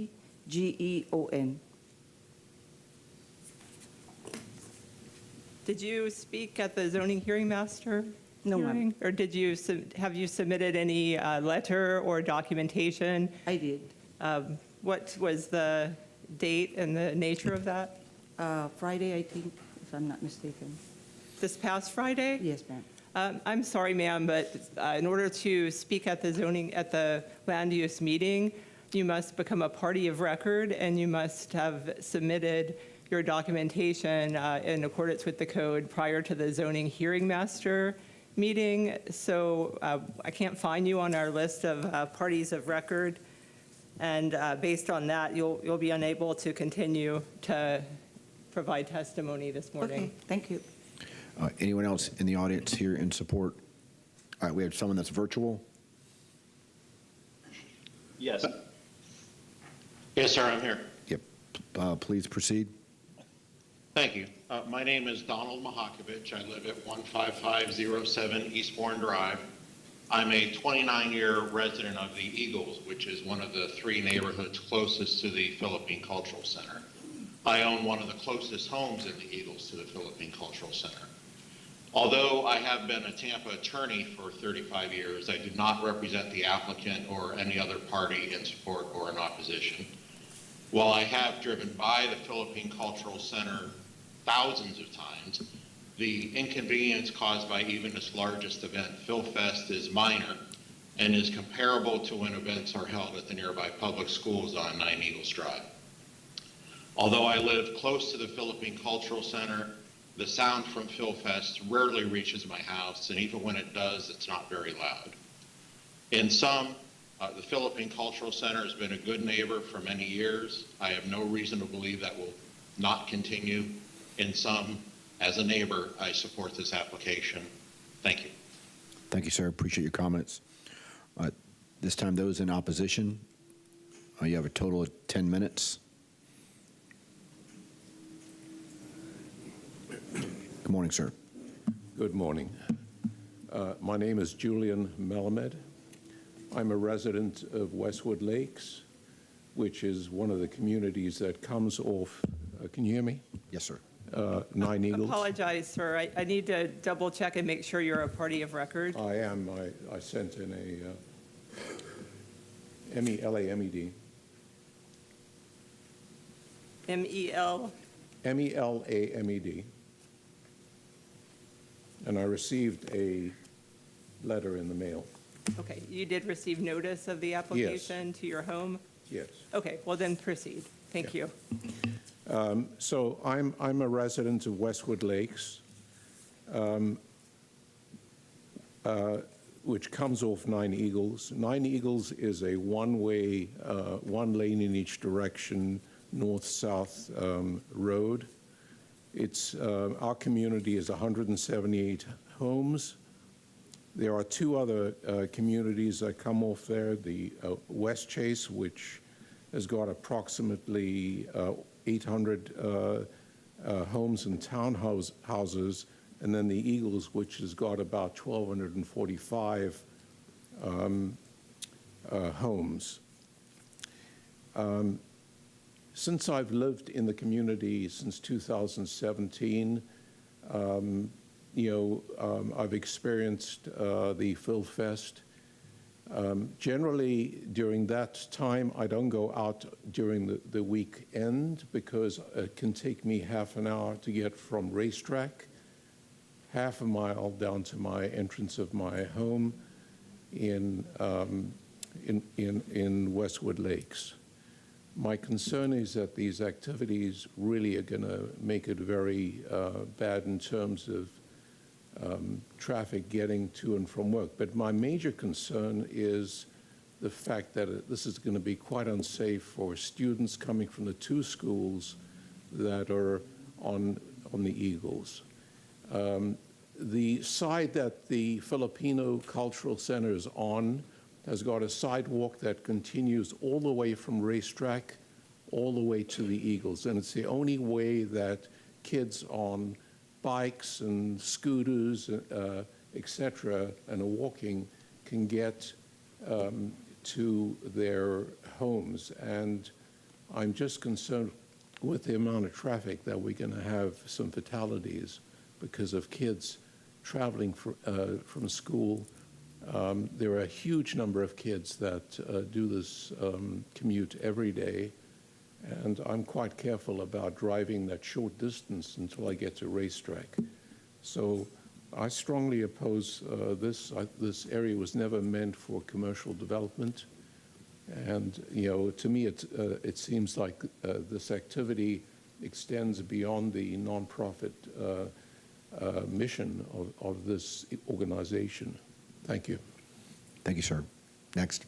Did you speak at the zoning hearing master? No, ma'am. Or have you submitted any letter or documentation? I did. What was the date and the nature of that? Friday, I think, if I'm not mistaken. This past Friday? Yes, ma'am. I'm sorry, ma'am, but in order to speak at the land use meeting, you must become a party of record and you must have submitted your documentation in accordance with the code prior to the zoning hearing master meeting. So I can't find you on our list of parties of record. And based on that, you'll be unable to continue to provide testimony this morning. Okay, thank you. Anyone else in the audience here in support? All right, we have someone that's virtual. Yes. Yes, sir, I'm here. Yep. Please proceed. Thank you. My name is Donald Mahakovich. I live at 15507 Eastbourne Drive. I'm a 29-year resident of the Eagles, which is one of the 3 neighborhoods closest to the Philippine Cultural Center. I own one of the closest homes in the Eagles to the Philippine Cultural Center. Although I have been a Tampa attorney for 35 years, I do not represent the applicant or any other party in support or in opposition. While I have driven by the Philippine Cultural Center thousands of times, the inconvenience caused by even its largest event, PhilFest, is minor and is comparable to when events are held at the nearby public schools on 9 Eagles Drive. Although I live close to the Philippine Cultural Center, the sound from PhilFest rarely reaches my house, and even when it does, it's not very loud. In sum, the Philippine Cultural Center has been a good neighbor for many years. I have no reason to believe that will not continue. In sum, as a neighbor, I support this application. Thank you. Thank you, sir. Appreciate your comments. This time, those in opposition, you have a total of 10 minutes. Good morning, sir. Good morning. My name is Julian Melamed. I'm a resident of Westwood Lakes, which is one of the communities that comes off, can you hear me? Yes, sir. Nine Eagles. Apologize, sir. I need to double check and make sure you're a party of record. I am. I sent in a MELAMED. M-E-L? MELAMED. And I received a letter in the mail. Okay, you did receive notice of the application to your home? Yes. Okay, well then proceed. Thank you. So I'm a resident of Westwood Lakes, which comes off Nine Eagles. Nine Eagles is a one-way, one lane in each direction, north-south road. It's our community is 178 homes. There are two other communities that come off there, the West Chase, which has got approximately 800 homes and townhouses, and then the Eagles, which has got about 1,245 homes. Since I've lived in the community since 2017, I've experienced the Phil Fest. Generally, during that time, I don't go out during the weekend because it can take me half an hour to get from racetrack, half a mile down to my entrance of my home in Westwood Lakes. My concern is that these activities really are going to make it very bad in terms of traffic getting to and from work. But my major concern is the fact that this is going to be quite unsafe for students coming from the two schools that are on the Eagles. The side that the Filipino Cultural Center is on has got a sidewalk that continues all the way from racetrack all the way to the Eagles. And it's the only way that kids on bikes and scooters, et cetera, and are walking can get to their homes. And I'm just concerned with the amount of traffic that we're going to have some fatalities because of kids traveling from school. There are a huge number of kids that do this commute every day, and I'm quite careful about driving that short distance until I get to racetrack. So I strongly oppose this. This area was never meant for commercial development, and to me it seems like this activity extends beyond the nonprofit mission of this organization. Thank you. Thank you, sir. Next.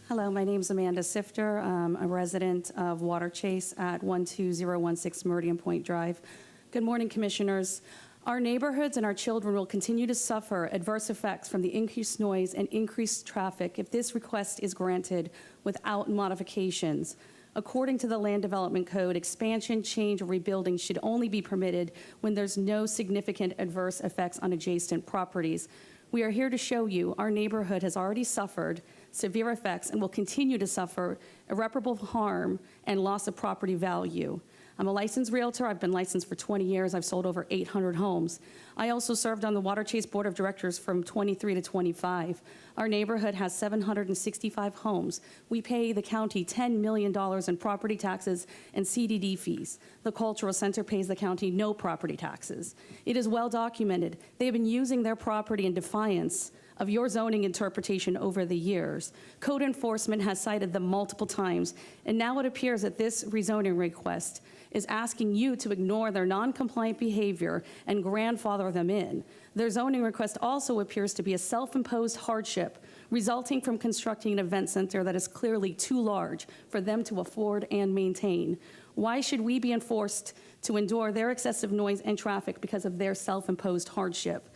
Hello, my name is Amanda Sifter. I'm a resident of Water Chase at 12016 Meridian Point Drive. Good morning, Commissioners. Our neighborhoods and our children will continue to suffer adverse effects from the increased noise and increased traffic if this request is granted without modifications. According to the Land Development Code, expansion, change, or rebuilding should only be permitted when there's no significant adverse effects on adjacent properties. We are here to show you our neighborhood has already suffered severe effects and will continue to suffer irreparable harm and loss of property value. I'm a licensed realtor. I've been licensed for 20 years. I've sold over 800 homes. I also served on the Water Chase Board of Directors from 23 to 25. Our neighborhood has 765 homes. We pay the county $10 million in property taxes and CDD fees. The Cultural Center pays the county no property taxes. It is well documented. They have been using their property in defiance of your zoning interpretation over the years. Code enforcement has cited them multiple times, and now it appears that this rezoning request is asking you to ignore their non-compliant behavior and grandfather them in. Their zoning request also appears to be a self-imposed hardship resulting from constructing an event center that is clearly too large for them to afford and maintain. Why should we be enforced to endure their excessive noise and traffic because of their self-imposed hardship?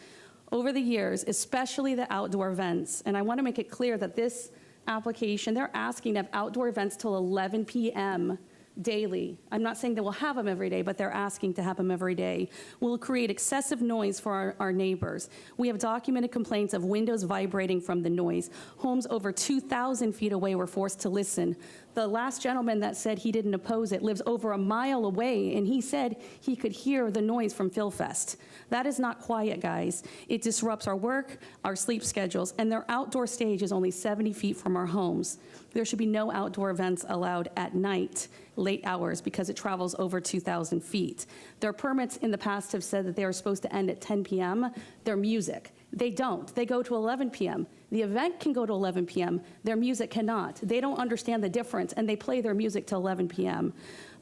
Over the years, especially the outdoor events, and I want to make it clear that this application, they're asking to have outdoor events till 11 p.m. daily. I'm not saying that we'll have them every day, but they're asking to have them every day. Will create excessive noise for our neighbors. We have documented complaints of windows vibrating from the noise. Homes over 2,000 feet away were forced to listen. The last gentleman that said he didn't oppose it lives over a mile away, and he said he could hear the noise from PhilFest. That is not quiet, guys. It disrupts our work, our sleep schedules, and their outdoor stage is only 70 feet from our homes. There should be no outdoor events allowed at night, late hours, because it travels over 2,000 feet. Their permits in the past have said that they are supposed to end at 10 p.m. Their music, they don't. They go to 11 p.m. The event can go to 11 p.m. Their music cannot. They don't understand the difference, and they play their music till 11 p.m.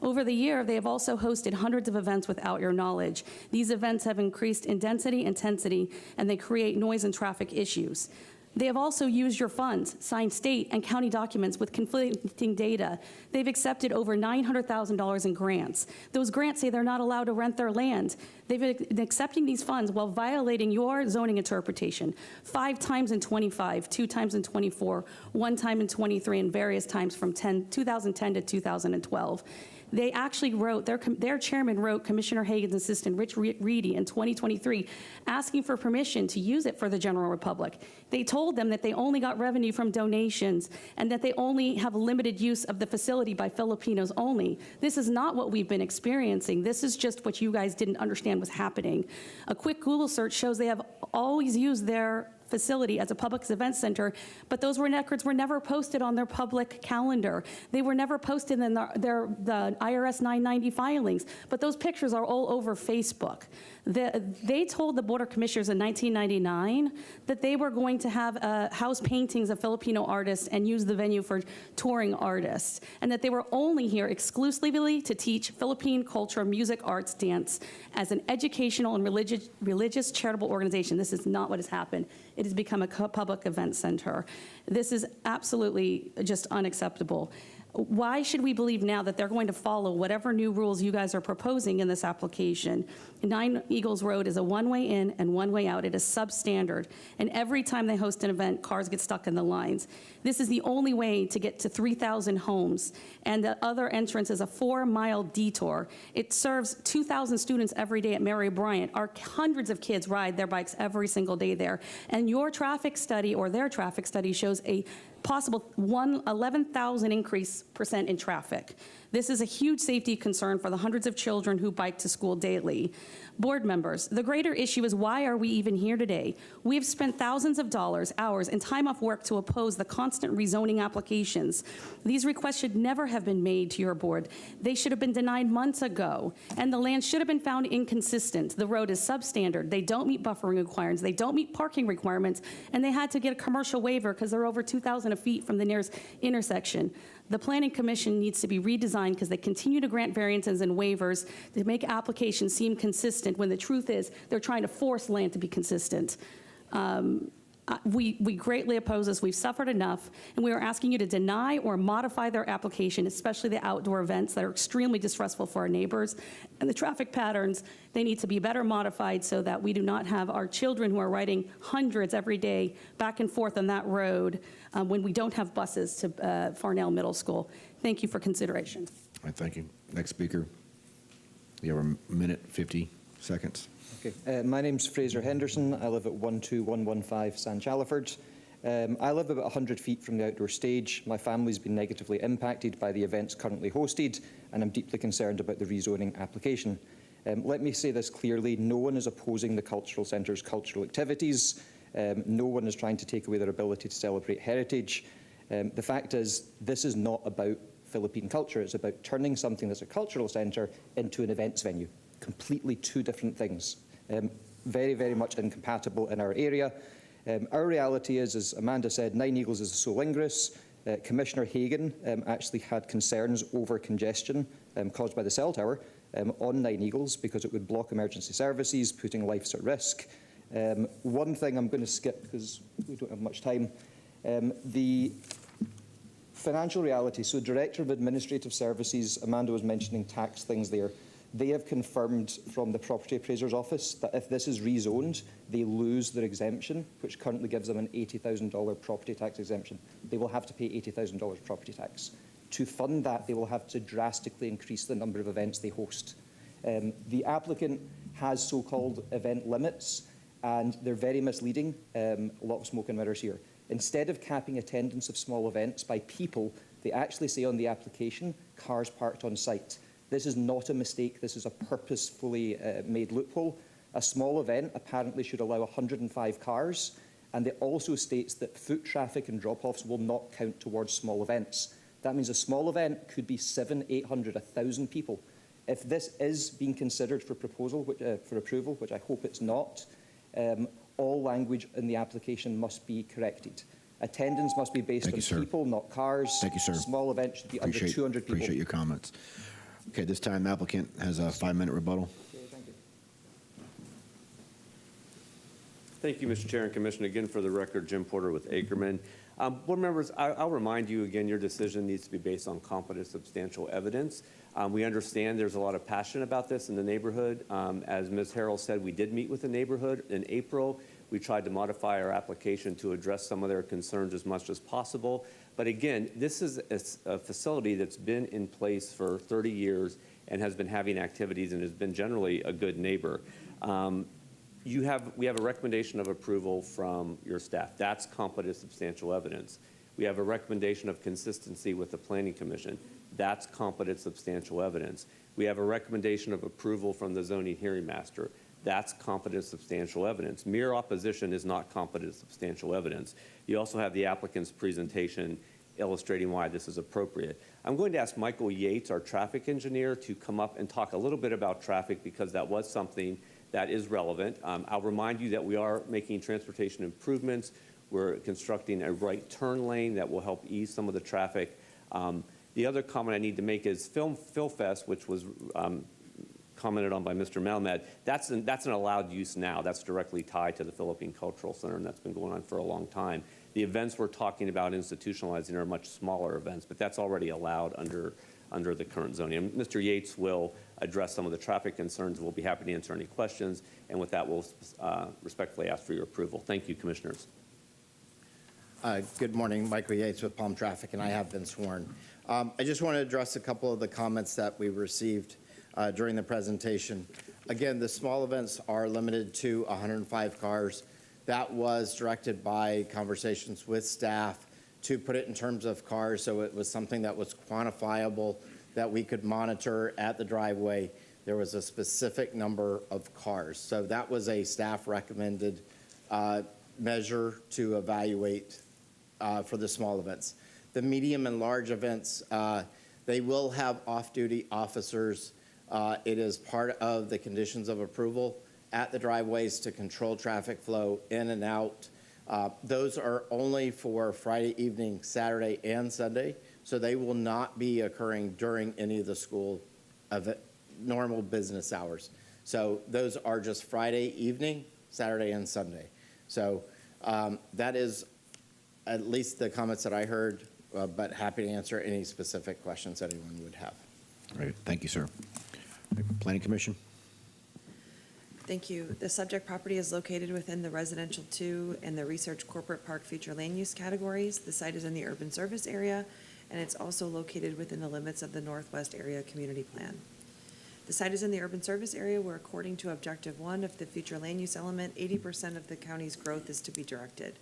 Over the year, they have also hosted hundreds of events without your knowledge. These events have increased in density, intensity, and they create noise and traffic issues. They have also used your funds, signed state and county documents with conflicting data. They've accepted over $900,000 in grants. Those grants say they're not allowed to rent their land. They've been accepting these funds while violating your zoning interpretation 5 times in 25, 2 times in 24, 1 time in 23, and various times from 2010 to 2012. They actually wrote, their chairman wrote Commissioner Hagan's assistant, Rich Reedy, in 2023, asking for permission to use it for the general public. They told them that they only got revenue from donations and that they only have limited use of the facility by Filipinos only. This is not what we've been experiencing. This is just what you guys didn't understand was happening. A quick Google search shows they have always used their facility as a public event center, but those records were never posted on their public calendar. They were never posted in the IRS 990 filings, but those pictures are all over Facebook. They told the Board of Commissioners in 1999 that they were going to have house paintings of Filipino artists and use the venue for touring artists, and that they were only here exclusively to teach Philippine culture, music, arts, dance as an educational and religious charitable organization. This is not what has happened. It has become a public event center. This is absolutely just unacceptable. Why should we believe now that they're going to follow whatever new rules you guys are proposing in this application? 9 Eagles Road is a one-way in and one-way out. It is substandard. And every time they host an event, cars get stuck in the lines. This is the only way to get to 3,000 homes. And the other entrance is a 4-mile detour. It serves 2,000 students every day at Mary Bryant. Hundreds of kids ride their bikes every single day there. And your traffic study, or their traffic study, shows a possible 11,000% increase in traffic. This is a huge safety concern for the hundreds of children who bike to school daily. Board members, the greater issue is, why are we even here today? We have spent thousands of dollars, hours, and time off work to oppose the constant rezoning applications. These requests should never have been made to your board. They should have been denied months ago, and the land should have been found inconsistent. The road is substandard. They don't meet buffering requirements. They don't meet parking requirements, and they had to get a commercial waiver because they're over 2,000 feet from the nearest intersection. The Planning Commission needs to be redesigned because they continue to grant variances and waivers to make applications seem consistent when the truth is they're trying to force land to be consistent. We greatly oppose this. We've suffered enough, and we are asking you to deny or modify their application, especially the outdoor events that are extremely distressful for our neighbors. And the traffic patterns, they need to be better modified so that we do not have our children who are riding hundreds every day back and forth on that road when we don't have buses to Farnell Middle School. Thank you for consideration. All right, thank you. Next speaker. You have a minute, 50 seconds. Okay. My name's Fraser Henderson. I live at 12115 San Chaliford. I live about 100 feet from the outdoor stage. My family's been negatively impacted by the events currently hosted, and I'm deeply concerned about the rezoning application. Let me say this clearly. No one is opposing the cultural centre's cultural activities. No one is trying to take away their ability to celebrate heritage. The fact is, this is not about Philippine culture. It's about turning something that's a cultural centre into an events venue. Completely two different things. Very, very much incompatible in our area. Our reality is, as Amanda said, 9 Eagles is the sole ingress. Commissioner Hagan actually had concerns over congestion caused by the cell tower on 9 Eagles because it would block emergency services, putting lives at risk. One thing I'm going to skip because we don't have much time. The Financial reality. So Director of Administrative Services, Amanda was mentioning tax things there. They have confirmed from the Property Appraiser's Office that if this is rezoned, they lose their exemption, which currently gives them an $80,000 property tax exemption. They will have to pay $80,000 property tax. To fund that, they will have to drastically increase the number of events they host. The applicant has so-called event limits, and they're very misleading. A lot of smoke and mirrors here. Instead of capping attendance of small events by people, they actually say on the application, cars parked on site. This is not a mistake. This is a purposefully made loophole. A small event apparently should allow 105 cars, and it also states that foot traffic and drop-offs will not count towards small events. That means a small event could be 700, 800, 1,000 people. If this is being considered for approval, which I hope it's not, all language in the application must be corrected. Attendance must be based on people, not cars. Thank you, sir. Small events should be under 200 people. Appreciate your comments. Okay, this time the applicant has a 5-minute rebuttal. Thank you, Mr. Chair and Commission. Again, for the record, Jim Porter with Ackerman. Board members, I'll remind you again, your decision needs to be based on competent, substantial evidence. We understand there's a lot of passion about this in the neighborhood. As Ms. Harrell said, we did meet with the neighborhood in April. We tried to modify our application to address some of their concerns as much as possible. But again, this is a facility that's been in place for 30 years and has been having activities and has been generally a good neighbor. We have a recommendation of approval from your staff. That's competent, substantial evidence. We have a recommendation of consistency with the Planning Commission. That's competent, substantial evidence. We have a recommendation of approval from the zoning hearing master. That's competent, substantial evidence. Mere opposition is not competent, substantial evidence. You also have the applicant's presentation illustrating why this is appropriate. I'm going to ask Michael Yates, our traffic engineer, to come up and talk a little bit about traffic because that was something that is relevant. I'll remind you that we are making transportation improvements. We're constructing a right turn lane that will help ease some of the traffic. The other comment I need to make is PhilFest, which was commented on by Mr. Malmed, that's an allowed use now. That's directly tied to the Philippine Cultural Center, and that's been going on for a long time. The events we're talking about institutionalizing are much smaller events, but that's already allowed under the current zoning. And Mr. Yates will address some of the traffic concerns. We'll be happy to answer any questions, and with that, we'll respectfully ask for your approval. Thank you, Commissioners. Good morning, Michael Yates with Palm Traffic, and I have been sworn. I just want to address a couple of the comments that we received during the presentation. Again, the small events are limited to 105 cars. That was directed by conversations with staff to put it in terms of cars, so it was something that was quantifiable, that we could monitor at the driveway. There was a specific number of cars. So that was a staff recommended measure to evaluate for the small events. The medium and large events, they will have off-duty officers. It is part of the conditions of approval at the driveways to control traffic flow in and out. Those are only for Friday evening, Saturday, and Sunday, so they will not be occurring during any of the school normal business hours. So those are just Friday evening, Saturday, and Sunday. So that is at least the comments that I heard, but happy to answer any specific questions anyone would have. All right, thank you, sir. Planning Commission. Thank you. The subject property is located within the Residential 2 and the Research Corporate Park Future Land Use categories. The site is in the urban service area, and it's also located within the limits of the Northwest Area Community Plan. The site is in the urban service area where, according to Objective 1 of the future land use element, 80% of the county's growth is to be directed.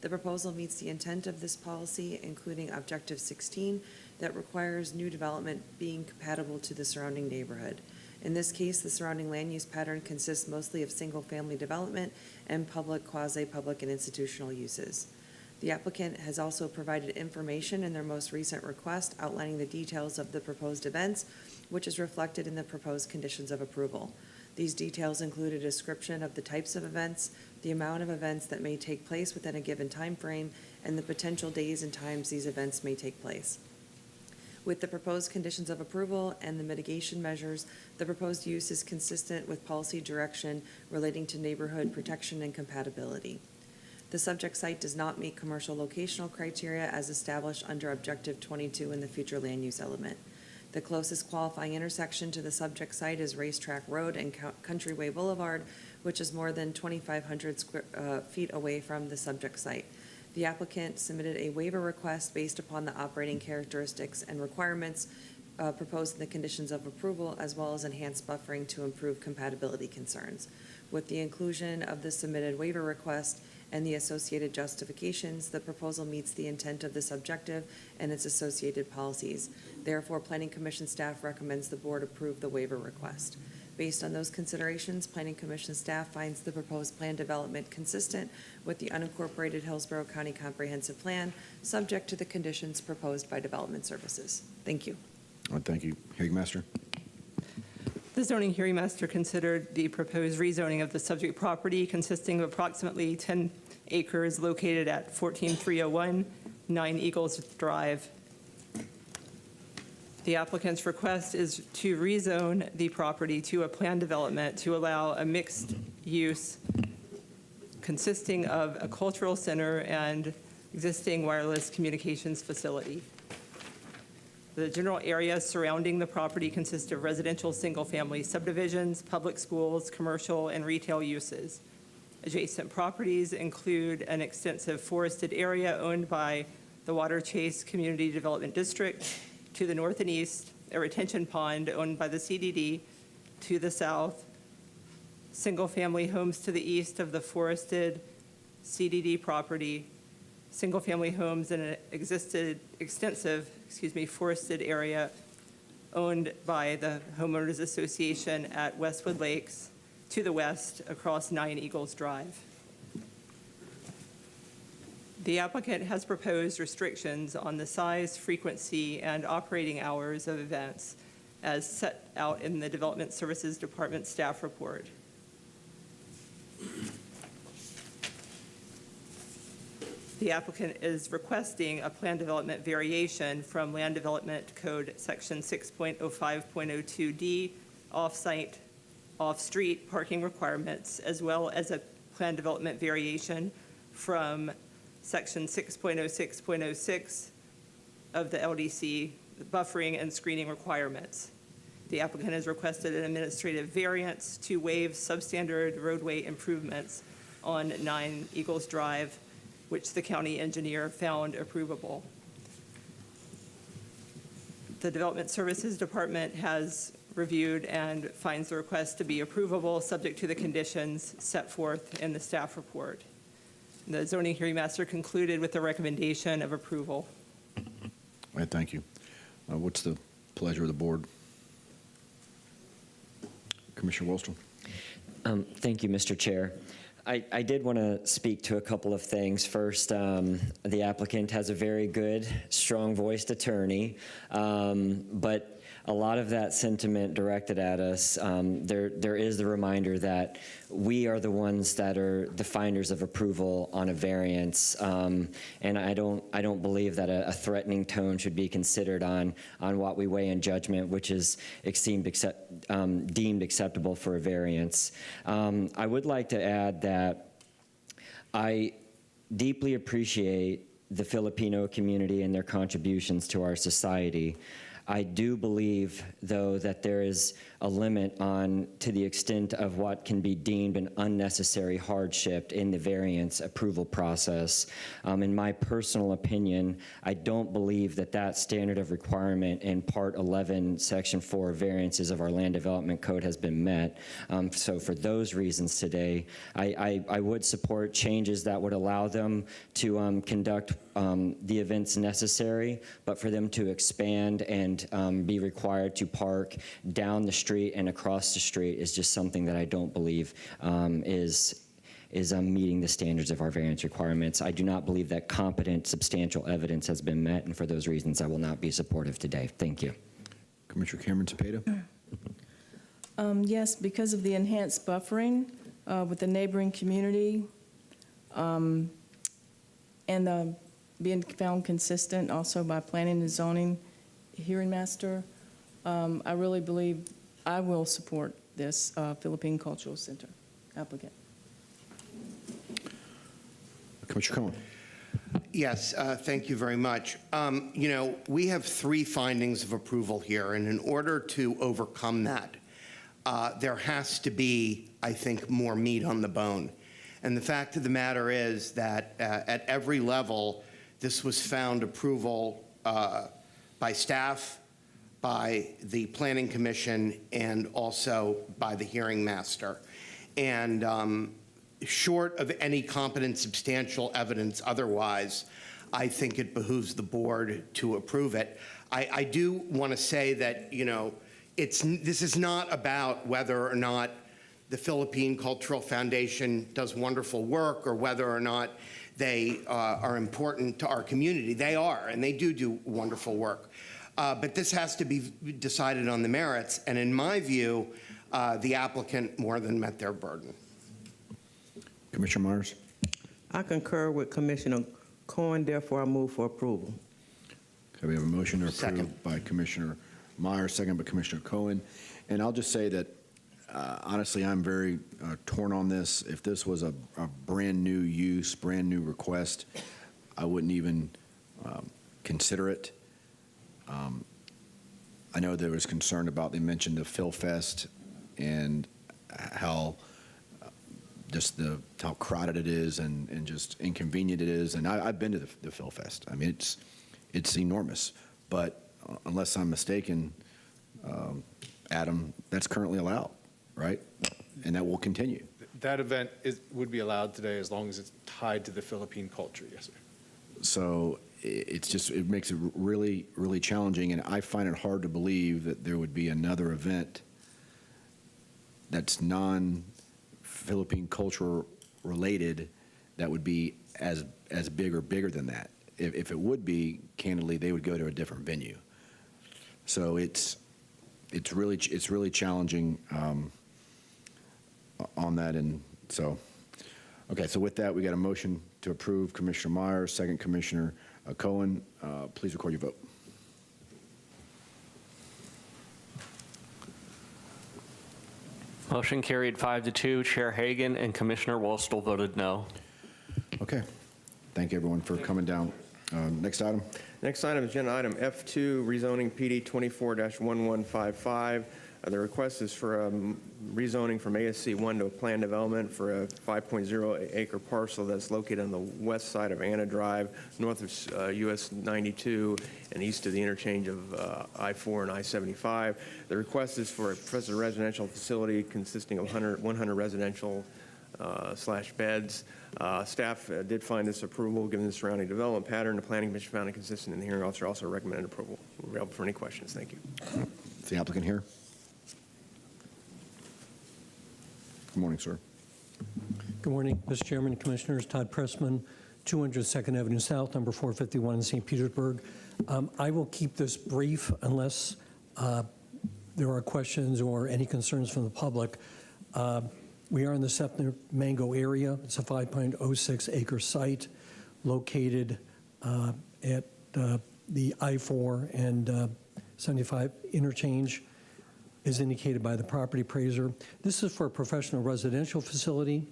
The proposal meets the intent of this policy, including Objective 16, that requires new development being compatible to the surrounding neighborhood. In this case, the surrounding land use pattern consists mostly of single-family development and public, quasi-public, and institutional uses. The applicant has also provided information in their most recent request outlining the details of the proposed events, which is reflected in the proposed conditions of approval. These details include a description of the types of events, the amount of events that may take place within a given time frame, and the potential days and times these events may take place. With the proposed conditions of approval and the mitigation measures, the proposed use is consistent with policy direction relating to neighborhood protection and compatibility. The subject site does not meet commercial locational criteria as established under Objective 22 in the future land use element. The closest qualifying intersection to the subject site is Racetrack Road and Countryway Boulevard, which is more than 2,500 feet away from the subject site. The applicant submitted a waiver request based upon the operating characteristics and requirements proposed in the conditions of approval, as well as enhanced buffering to improve compatibility concerns. With the inclusion of the submitted waiver request and the associated justifications, the proposal meets the intent of this objective and its associated policies. Therefore, Planning Commission staff recommends the board approve the waiver request. Based on those considerations, Planning Commission staff finds the proposed plan development consistent with the unincorporated Hillsborough County Comprehensive Plan, subject to the conditions proposed by Development Services. Thank you. All right, thank you. Hearing Master. The zoning hearing master considered the proposed rezoning of the subject property consisting of approximately 10 acres located at 14301 9 Eagles Drive. The applicant's request is to rezone the property to a planned development to allow a mixed use consisting of a cultural center and existing wireless communications facility. The general areas surrounding the property consist of residential single-family subdivisions, public schools, commercial, and retail uses. Adjacent properties include an extensive forested area owned by the Water Chase Community Development District to the north and east, a retention pond owned by the CDD to the south, single-family homes to the east of the forested CDD property, single-family homes in an extensive forested area owned by the Homeowners Association at Westwood Lakes to the west across 9 Eagles Drive. The applicant has proposed restrictions on the size, frequency, and operating hours of events as set out in the Development Services Department staff report. The applicant is requesting a plan development variation from Land Development Code Section 6.05.02D, off-site, off-street parking requirements, as well as a plan development variation from Section 6.06.06 of the LDC, buffering and screening requirements. The applicant has requested an administrative variance to waive substandard roadway improvements on 9 Eagles Drive, which the county engineer found approvable. The Development Services Department has reviewed and finds the request to be approvable, subject to the conditions set forth in the staff report. The zoning hearing master concluded with the recommendation of approval. All right, thank you. What's the pleasure of the board? Commissioner Wallstrom. Thank you, Mr. Chair. I did want to speak to a couple of things. First, the applicant has a very good, strong-voiced attorney, but a lot of that sentiment directed at us, there is the reminder that we are the ones that are the finders of approval on a variance, and I don't believe that a threatening tone should be considered on what we weigh in judgment, which is deemed acceptable for a variance. I would like to add that I deeply appreciate the Filipino community and their contributions to our society. I do believe, though, that there is a limit to the extent of what can be deemed an unnecessary hardship in the variance approval process. In my personal opinion, I don't believe that standard of requirement in Part 11, Section 4 variances of our Land Development Code has been met. So for those reasons today, I would support changes that would allow them to conduct the events necessary, but for them to expand and be required to park down the street and across the street is just something that I don't believe is meeting the standards of our variance requirements. I do not believe that competent, substantial evidence has been met, and for those reasons, I will not be supportive today. Thank you. Commissioner Cameron Cepeda. Yes, because of the enhanced buffering with the neighboring community and being found consistent also by planning and zoning hearing master, I really believe I will support this Philippine Cultural Center applicant. Commissioner Cohen. Yes, thank you very much. You know, we have 3 findings of approval here, and in order to overcome that, there has to be, I think, more meat on the bone. And the fact of the matter is that at every level, this was found approval by staff, by the Planning Commission, and also by the hearing master. And short of any competent substantial evidence otherwise, I think it behooves the board to approve it. I do want to say that, you know, this is not about whether or not the Philippine Cultural Foundation does wonderful work or whether or not they are important to our community. They are, and they do wonderful work. But this has to be decided on the merits, and in my view, the applicant more than met their burden. Commissioner Myers. I concur with Commissioner Cohen, therefore I move for approval. Okay, we have a motion to approve by Commissioner Myers, second by Commissioner Cohen. And I'll just say that, honestly, I'm very torn on this. If this was a brand new use, brand new request, I wouldn't even consider it. I know there was concern about, they mentioned the Phil Fest and how how crowded it is and just inconvenient it is. And I've been to the Phil Fest. I mean, it's enormous. But unless I'm mistaken, Adam, that's currently allowed, right? And that will continue. That event would be allowed today as long as it's tied to the Philippine culture, yes, sir. So it makes it really, really challenging. And I find it hard to believe that there would be another event that's non-Philippine culture related that would be as big or bigger than that. If it would be, candidly, they would go to a different venue. So it's really challenging on that. And so, okay. So with that, we got a motion to approve. Commissioner Myers, second Commissioner Cohen. Please record your vote. Motion carried 5-2. Chair Hagan and Commissioner Wostel voted no. Okay. Thank you, everyone, for coming down. Next item. Next item, agenda item F2, rezoning PD 24-1155. The request is for rezoning from ASC 1 to a planned development for a 5.0 acre parcel that's located on the west side of Anna Drive, north of US 92, and east of the interchange of I-4 and I-75. The request is for a residential facility consisting of 100 residential / beds. Staff did find this approval given the surrounding development pattern. The Planning Commission found it consistent, and the hearing officer also recommended approval. We're available for any questions. Thank you. Is the applicant here? Good morning, sir. Good morning, Mr. Chairman, Commissioners. Todd Pressman, 200 2nd Avenue South, number 451 in St. Petersburg. I will keep this brief unless there are questions or any concerns from the public. We are in the Sefner Mango area. It's a 5.06 acre site located at the I-4 and 75 interchange, is indicated by the property appraiser. This is for a professional residential facility.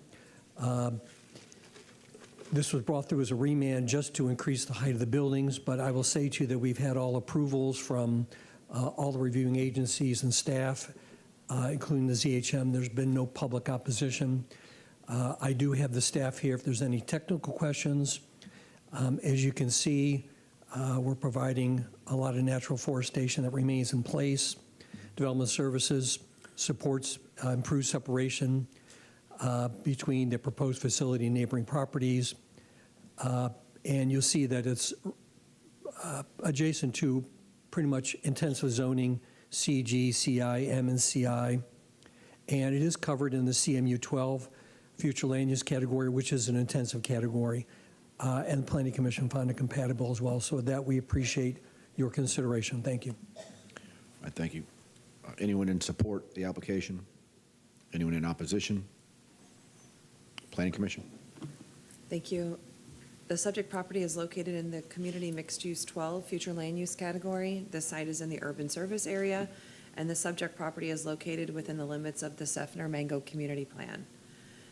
This was brought through as a remand just to increase the height of the buildings, but I will say to you that we've had all approvals from all the reviewing agencies and staff, including the ZHM. There's been no public opposition. I do have the staff here if there's any technical questions. As you can see, we're providing a lot of natural forestation that remains in place. Development Services supports improved separation between the proposed facility and neighboring properties. And you'll see that it's adjacent to pretty much intensive zoning, CG, CI, M, and CI. And it is covered in the CMU 12 future land use category, which is an intensive category. And the Planning Commission found it compatible as well. So with that, we appreciate your consideration. Thank you. All right, thank you. Anyone in support of the application? Anyone in opposition? Planning Commission? Thank you. The subject property is located in the Community Mixed Use 12 Future Land Use category. The site is in the Urban Service Area, and the subject property is located within the limits of the Sefner Mango Community Plan.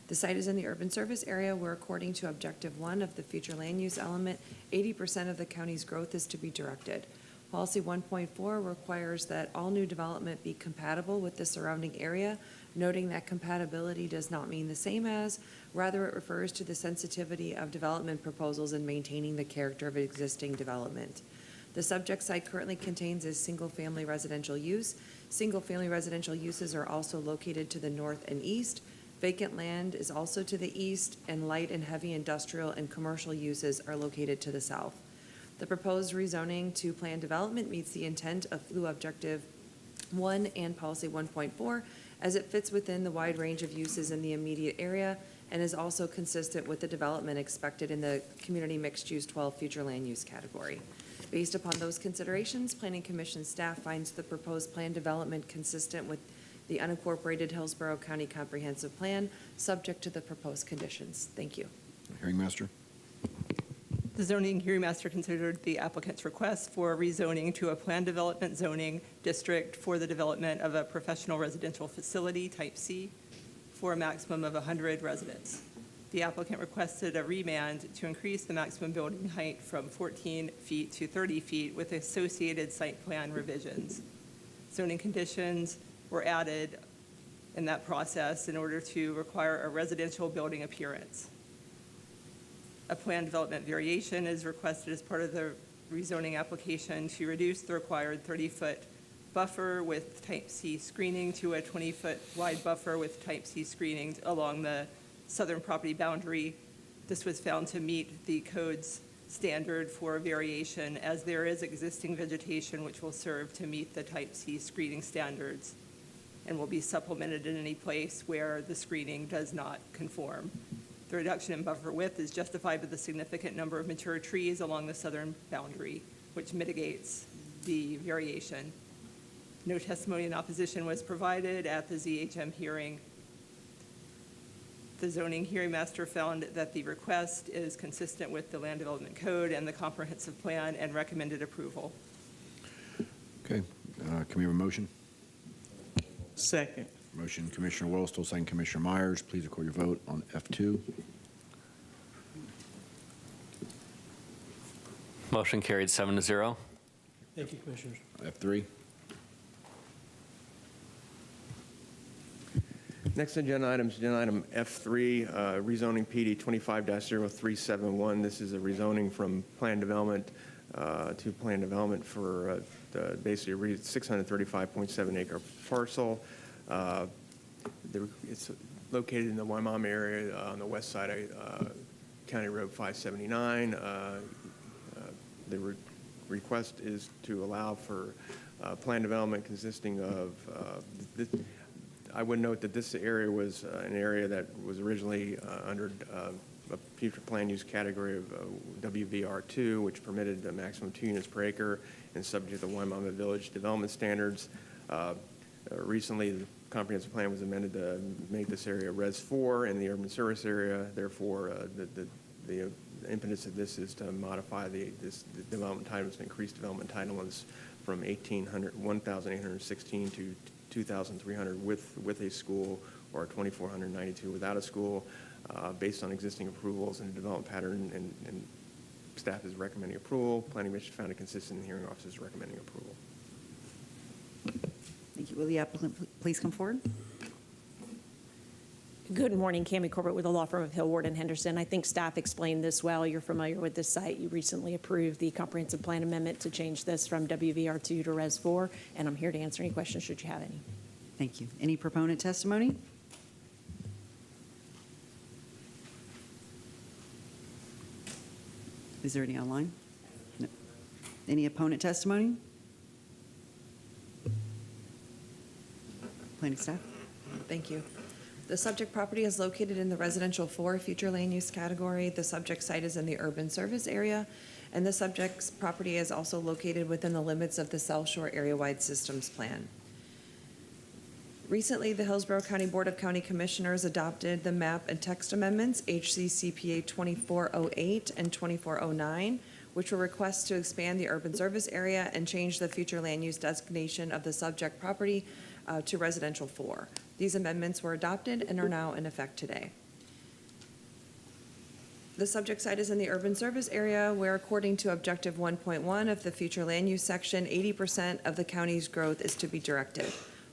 The site is in the urban service area where, according to Objective 1 of the future land use element, 80% of the county's growth is to be directed. Policy 1.4 requires that all new development be compatible with the surrounding area, noting that compatibility does not mean the same as, rather it refers to the sensitivity of development proposals in maintaining the character of existing development. The subject site currently contains a single-family residential use. Single-family residential uses are also located to the north and east. Vacant land is also to the east, and light and heavy industrial and commercial uses are located to the south. The proposed rezoning to planned development meets the intent of FLU Objective 1 and Policy 1.4, as it fits within the wide range of uses in the immediate area and is also consistent with the development expected in the Community Mixed Use 12 future land use category. Based upon those considerations, Planning Commission staff finds the proposed plan development consistent with the unincorporated Hillsborough County Comprehensive Plan, subject to the proposed conditions. Thank you. Hearing master. The zoning hearing master considered the applicant's request for rezoning to a planned development zoning district for the development of a professional residential facility, type C, for a maximum of 100 residents. The applicant requested a remand to increase the maximum building height from 14 feet to 30 feet with associated site plan revisions. Zoning conditions were added in that process in order to require a residential building appearance. A planned development variation is requested as part of the rezoning application to reduce the required 30-foot buffer with type C screening to a 20-foot wide buffer with type C screening along the southern property boundary. This was found to meet the code's standard for variation, as there is existing vegetation which will serve to meet the type C screening standards and will be supplemented in any place where the screening does not conform. The reduction in buffer width is justified by the significant number of mature trees along the southern boundary, which mitigates the variation. No testimony in opposition was provided at the ZHM hearing. The zoning hearing master found that the request is consistent with the land development code and the comprehensive plan and recommended approval. Okay. Can we have a motion? Second. Motion, Commissioner Wostel, second Commissioner Myers. Please record your vote on F2. Motion carried 7-0. Thank you, Commissioners. F3. Next agenda item F3, rezoning PD 25-0371. This is a rezoning from planned development to planned development for basically a 635.7 acre parcel. It's located in the Wimauma area on the west side of County Road 579. The request is to allow for planned development consisting of I would note that this area was an area that was originally under a future plan use category of WVR2, which permitted the maximum 2 units per acre and subject to the Wimauma Village development standards. Recently, the comprehensive plan was amended to make this area Res 4 in the urban service area. Therefore, the impetus of this is to modify the development entitlements and increase development entitlements from 1,816 to 2,300 with a school, or 2,492 without a school, based on existing approvals and development pattern, and staff is recommending approval. Planning Commission found it consistent, and the hearing officer is recommending approval. Thank you. Will the applicant please come forward? Good morning, Cammie Corbett with the law firm of Hill, Ward & Henderson. I think staff explained this well. You're familiar with this site. You recently approved the comprehensive plan amendment to change this from WVR2 to Res 4, and I'm here to answer any questions should you have any. Thank you. Any proponent testimony? Is there any online? No. Any opponent testimony? Planning staff? Thank you. The subject property is located in the residential 4 future land use category. The subject site is in the urban service area, and the subject's property is also located within the limits of the South Shore Area-Wide Systems Plan. Recently, the Hillsborough County Board of County Commissioners adopted the map and text amendments, HCCPA 2408 and 2409, which were requests to expand the urban service area and change the future land use designation of the subject property to residential 4. These amendments were adopted and are now in effect today. The subject site is in the urban service area where, according to Objective 1.1 of the future land use section, 80% of the county's growth is to be directed.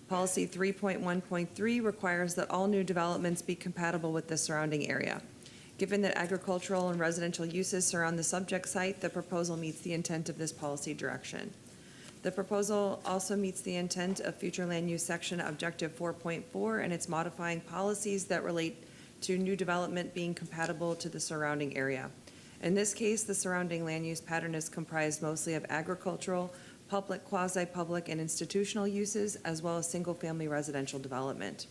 Policy 3.1.3 requires that all new developments be compatible with the surrounding area. Given that agricultural and residential uses surround the subject site, the proposal meets the intent of this policy direction. The proposal also meets the intent of future land use section Objective 4.4 and its modifying policies that relate to new development being compatible to the surrounding area. In this case, the surrounding land use pattern is comprised mostly of agricultural, public, quasi-public, and institutional uses, as well as single-family residential development.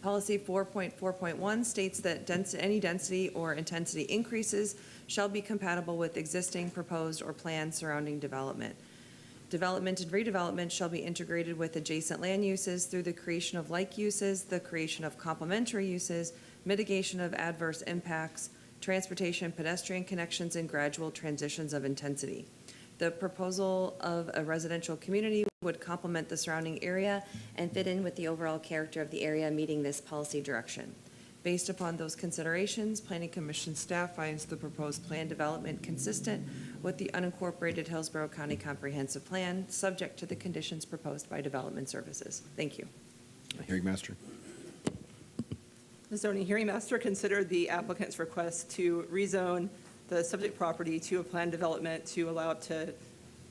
Policy 4.4.1 states that any density or intensity increases shall be compatible with existing, proposed, or planned surrounding development. Development and redevelopment shall be integrated with adjacent land uses through the creation of like uses, the creation of complementary uses, mitigation of adverse impacts, transportation, pedestrian connections, and gradual transitions of intensity. The proposal of a residential community would complement the surrounding area and fit in with the overall character of the area, meeting this policy direction. Based upon those considerations, Planning Commission staff finds the proposed plan development consistent with the unincorporated Hillsborough County Comprehensive Plan, subject to the conditions proposed by Development Services. Thank you. Hearing Master. The zoning hearing master considered the applicant's request to rezone the subject property to a planned development to allow up to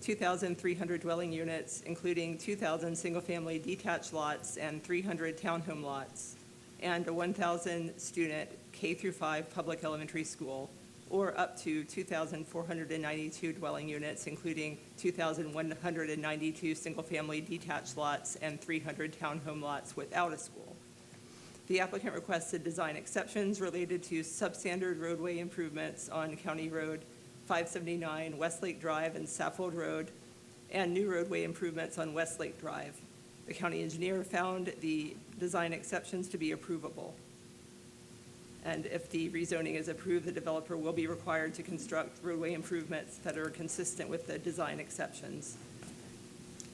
2,300 dwelling units, including 2,000 single-family detached lots and 300 townhome lots, and a 1,000 student K-5 public elementary school, or up to 2,492 dwelling units, including 2,192 single-family detached lots and 300 townhome lots without a school. The applicant requested design exceptions related to substandard roadway improvements on County Road 579, Westlake Drive, and Saffold Road, and new roadway improvements on Westlake Drive. The county engineer found the design exceptions to be approvable. And if the rezoning is approved, the developer will be required to construct roadway improvements that are consistent with the design exceptions.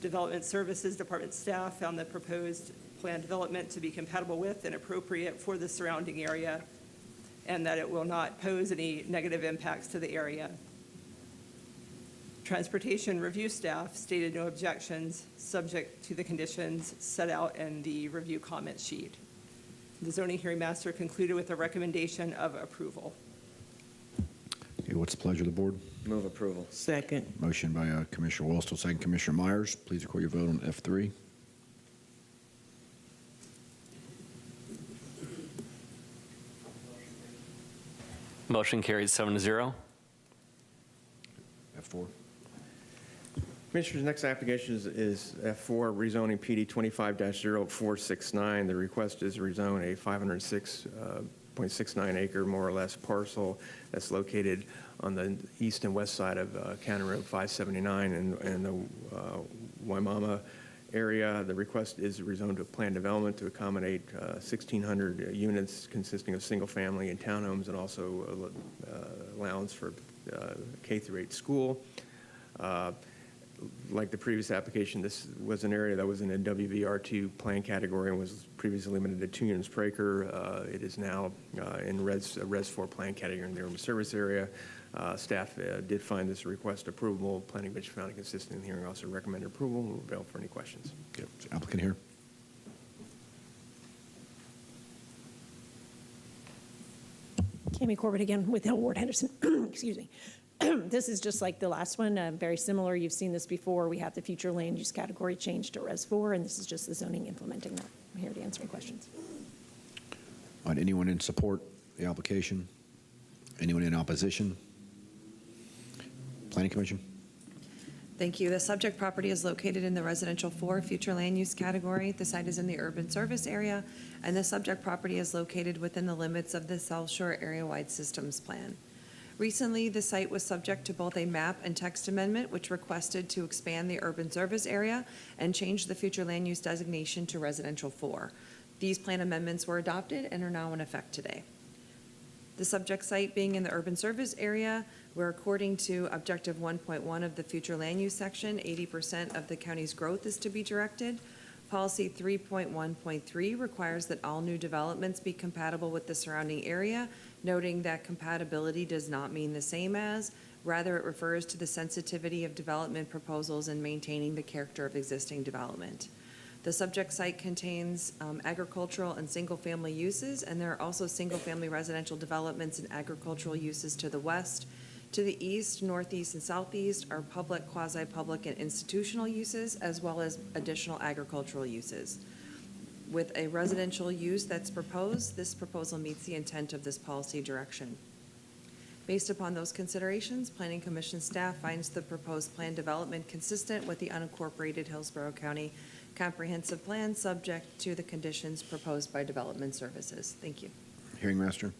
Development Services Department staff found the proposed plan development to be compatible with and appropriate for the surrounding area, and that it will not pose any negative impacts to the area. Transportation review staff stated no objections, subject to the conditions set out in the review comment sheet. The zoning hearing master concluded with a recommendation of approval. Okay, what's the pleasure of the board? Move approval. Second. Motion by Commissioner Wostel, second Commissioner Myers. Please record your vote on F3. Motion carried 7-0. F4. Commissioners, next application is F4, rezoning PD 25-0469. The request is to rezone a 506.69 acre, more or less, parcel that's located on the east and west side of County Road 579 and the Wimauma area. The request is rezoned to planned development to accommodate 1,600 units consisting of single-family and townhomes, and also allowance for K-8 school. Like the previous application, this was an area that was in a WVR2 plan category and was previously limited to 2 units per acre. It is now in Res 4 plan category in the urban service area. Staff did find this request approvable. Planning Commission found it consistent in the hearing, also recommended approval. We're available for any questions. Okay. Applicant here. Kami Corbett again with Ward Henderson. Excuse me. This is just like the last one, very similar. You've seen this before. We have the future land use category changed to Res 4, and this is just the zoning implementing that. I'm here to answer any questions. Anyone in support of the application? Anyone in opposition? Planning Commission? Thank you. The subject property is located in the residential 4 future land use category. The site is in the urban service area, and the subject property is located within the limits of the South Shore Area-Wide Systems Plan. Recently, the site was subject to both a map and text amendment, which requested to expand the urban service area and change the future land use designation to residential 4. These plan amendments were adopted and are now in effect today. The subject site being in the urban service area, where according to Objective 1.1 of the future land use section, 80% of the county's growth is to be directed. Policy 3.1.3 requires that all new developments be compatible with the surrounding area, noting that compatibility does not mean the same as, rather it refers to the sensitivity of development proposals in maintaining the character of existing development. The subject site contains agricultural and single-family uses, and there are also single-family residential developments and agricultural uses to the west. To the east, northeast, and southeast are public, quasi-public, and institutional uses, as well as additional agricultural uses. With a residential use that's proposed, this proposal meets the intent of this policy direction. Based upon those considerations, Planning Commission staff finds the proposed plan development consistent with the unincorporated Hillsborough County Comprehensive Plan, subject to the conditions proposed by Development Services. Thank you. Hearing master.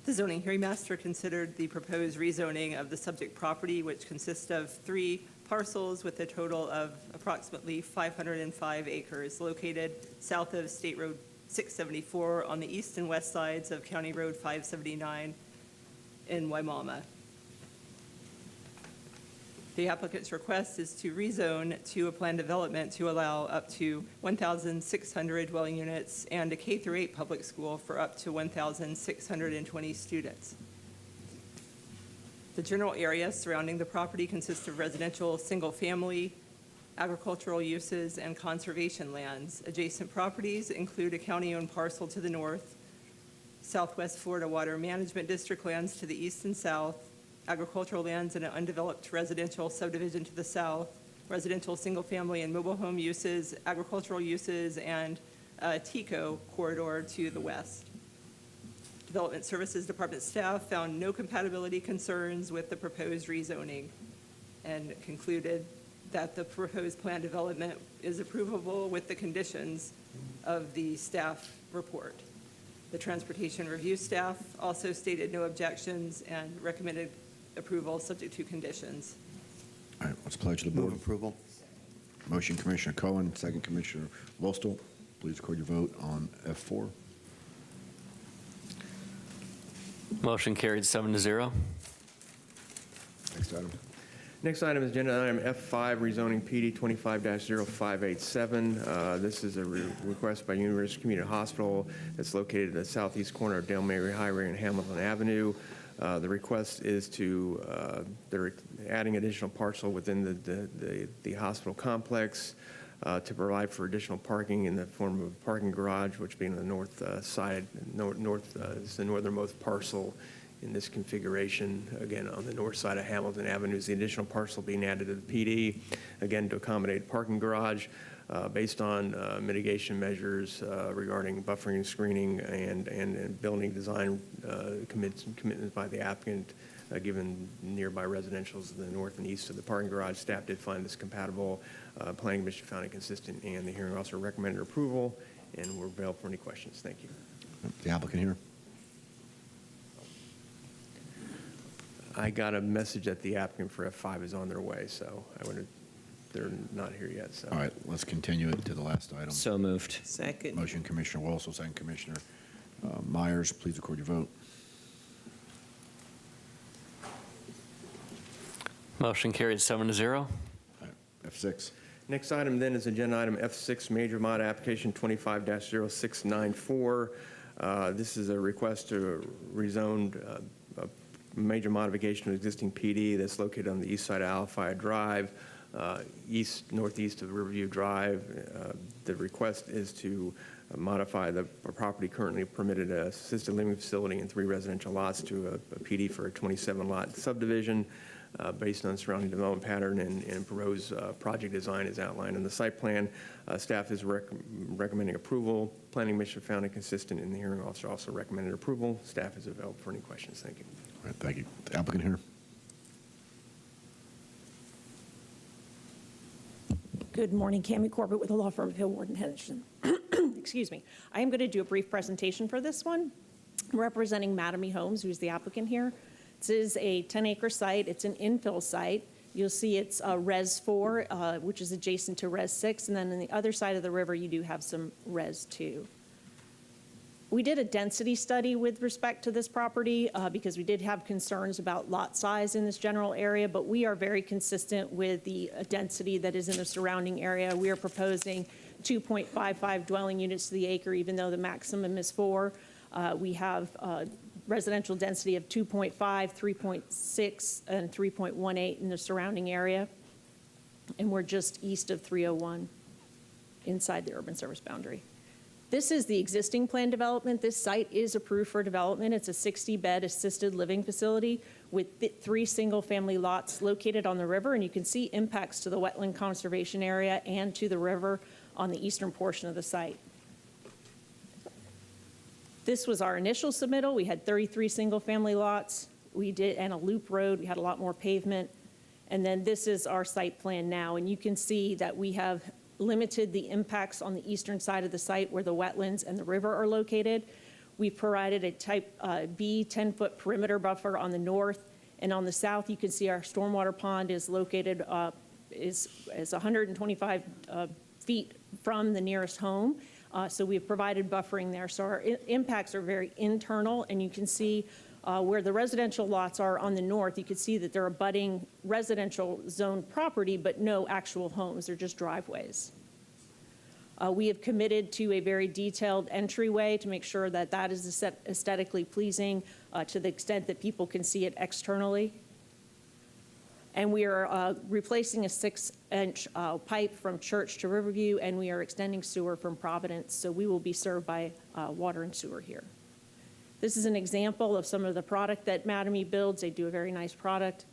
The zoning hearing master considered the proposed rezoning of the subject property, which consists of 3 parcels with a total of approximately 505 acres located south of State Road 674 on the east and west sides of County Road 579 in Wimauma. The applicant's request is to rezone to a planned development to allow up to 1,600 dwelling units and a K-8 public school for up to 1,620 students. The general area surrounding the property consists of residential, single-family, agricultural uses, and conservation lands. Adjacent properties include a county-owned parcel to the north, Southwest Florida Water Management District lands to the east and south, agricultural lands and an undeveloped residential subdivision to the south, residential single-family and mobile home uses, agricultural uses, and a TICO corridor to the west. Development Services Department staff found no compatibility concerns with the proposed rezoning and concluded that the proposed plan development is approvable with the conditions of the staff report. The Transportation Review staff also stated no objections and recommended approval subject to conditions. All right, what's the pledge of the board? Move approval. Motion, Commissioner Cohen, second, Commissioner Wostel. Please record your vote on F4. Motion carried 7-0. Next item. Next item is agenda item F5, rezoning PD 25-0587. This is a request by University Community Hospital that's located at the southeast corner of Dale Mary Highway and Hamilton Avenue. The request is to, they're adding additional parcel within the hospital complex to provide for additional parking in the form of a parking garage, which being on the north side, is the northernmost parcel in this configuration. Again, on the north side of Hamilton Avenue is the additional parcel being added to the PD, again, to accommodate parking garage. Based on mitigation measures regarding buffering and screening and building design commitments by the applicant, given nearby residentials in the north and east of the parking garage, staff did find this compatible. Planning Commission found it consistent, and the hearing officer recommended approval, and we're available for any questions. Thank you. The applicant here. I got a message that the applicant for F5 is on their way, so they're not here yet. So. All right, let's continue it to the last item. So moved. Second. Motion, Commissioner Walsall, second, Commissioner Myers. Please record your vote. Motion carried 7-0. F6. Next item then is agenda item F6, major mod application 25-0694. This is a request to rezone a major modification of existing PD that's located on the east side of Alphi Drive, northeast of Riverview Drive. The request is to modify the property currently permitted assisted living facility and 3 residential lots to a PD for a 27-lot subdivision. Based on surrounding development pattern and proposed project design as outlined in the site plan. Staff is recommending approval. Planning Commission found it consistent, and the hearing officer also recommended approval. Staff is available for any questions. Thank you. All right, thank you. The applicant here. Good morning, Cammie Corbett with the law firm of Hillward and Henderson. Excuse me. I am going to do a brief presentation for this one. I'm representing Mattamy Homes, who's the applicant here. This is a 10-acre site. It's an infill site. You'll see it's Res 4, which is adjacent to Res 6, and then on the other side of the river, you do have some Res 2. We did a density study with respect to this property because we did have concerns about lot size in this general area, but we are very consistent with the density that is in the surrounding area. We are proposing 2.55 dwelling units to the acre, even though the maximum is 4. We have residential density of 2.5, 3.6, and 3.18 in the surrounding area. And we're just east of 301 inside the urban service boundary. This is the existing planned development. This site is approved for development. It's a 60-bed assisted living facility with 3 single-family lots located on the river, and you can see impacts to the wetland conservation area and to the river on the eastern portion of the site. This was our initial submittal. We had 33 single-family lots. And a loop road. We had a lot more pavement. And then this is our site plan now, and you can see that we have limited the impacts on the eastern side of the site where the wetlands and the river are located. We've provided a type B 10-foot perimeter buffer on the north, and on the south you can see our stormwater pond is located, is 125 feet from the nearest home. So we've provided buffering there. So our impacts are very internal, and you can see where the residential lots are on the north, you can see that they're abutting residential zone property, but no actual homes, they're just driveways. We have committed to a very detailed entryway to make sure that that is aesthetically pleasing to the extent that people can see it externally. And we are replacing a 6-inch pipe from Church to Riverview, and we are extending sewer from Providence, so we will be served by water and sewer here. This is an example of some of the product that Mattamy builds. They do a very nice product.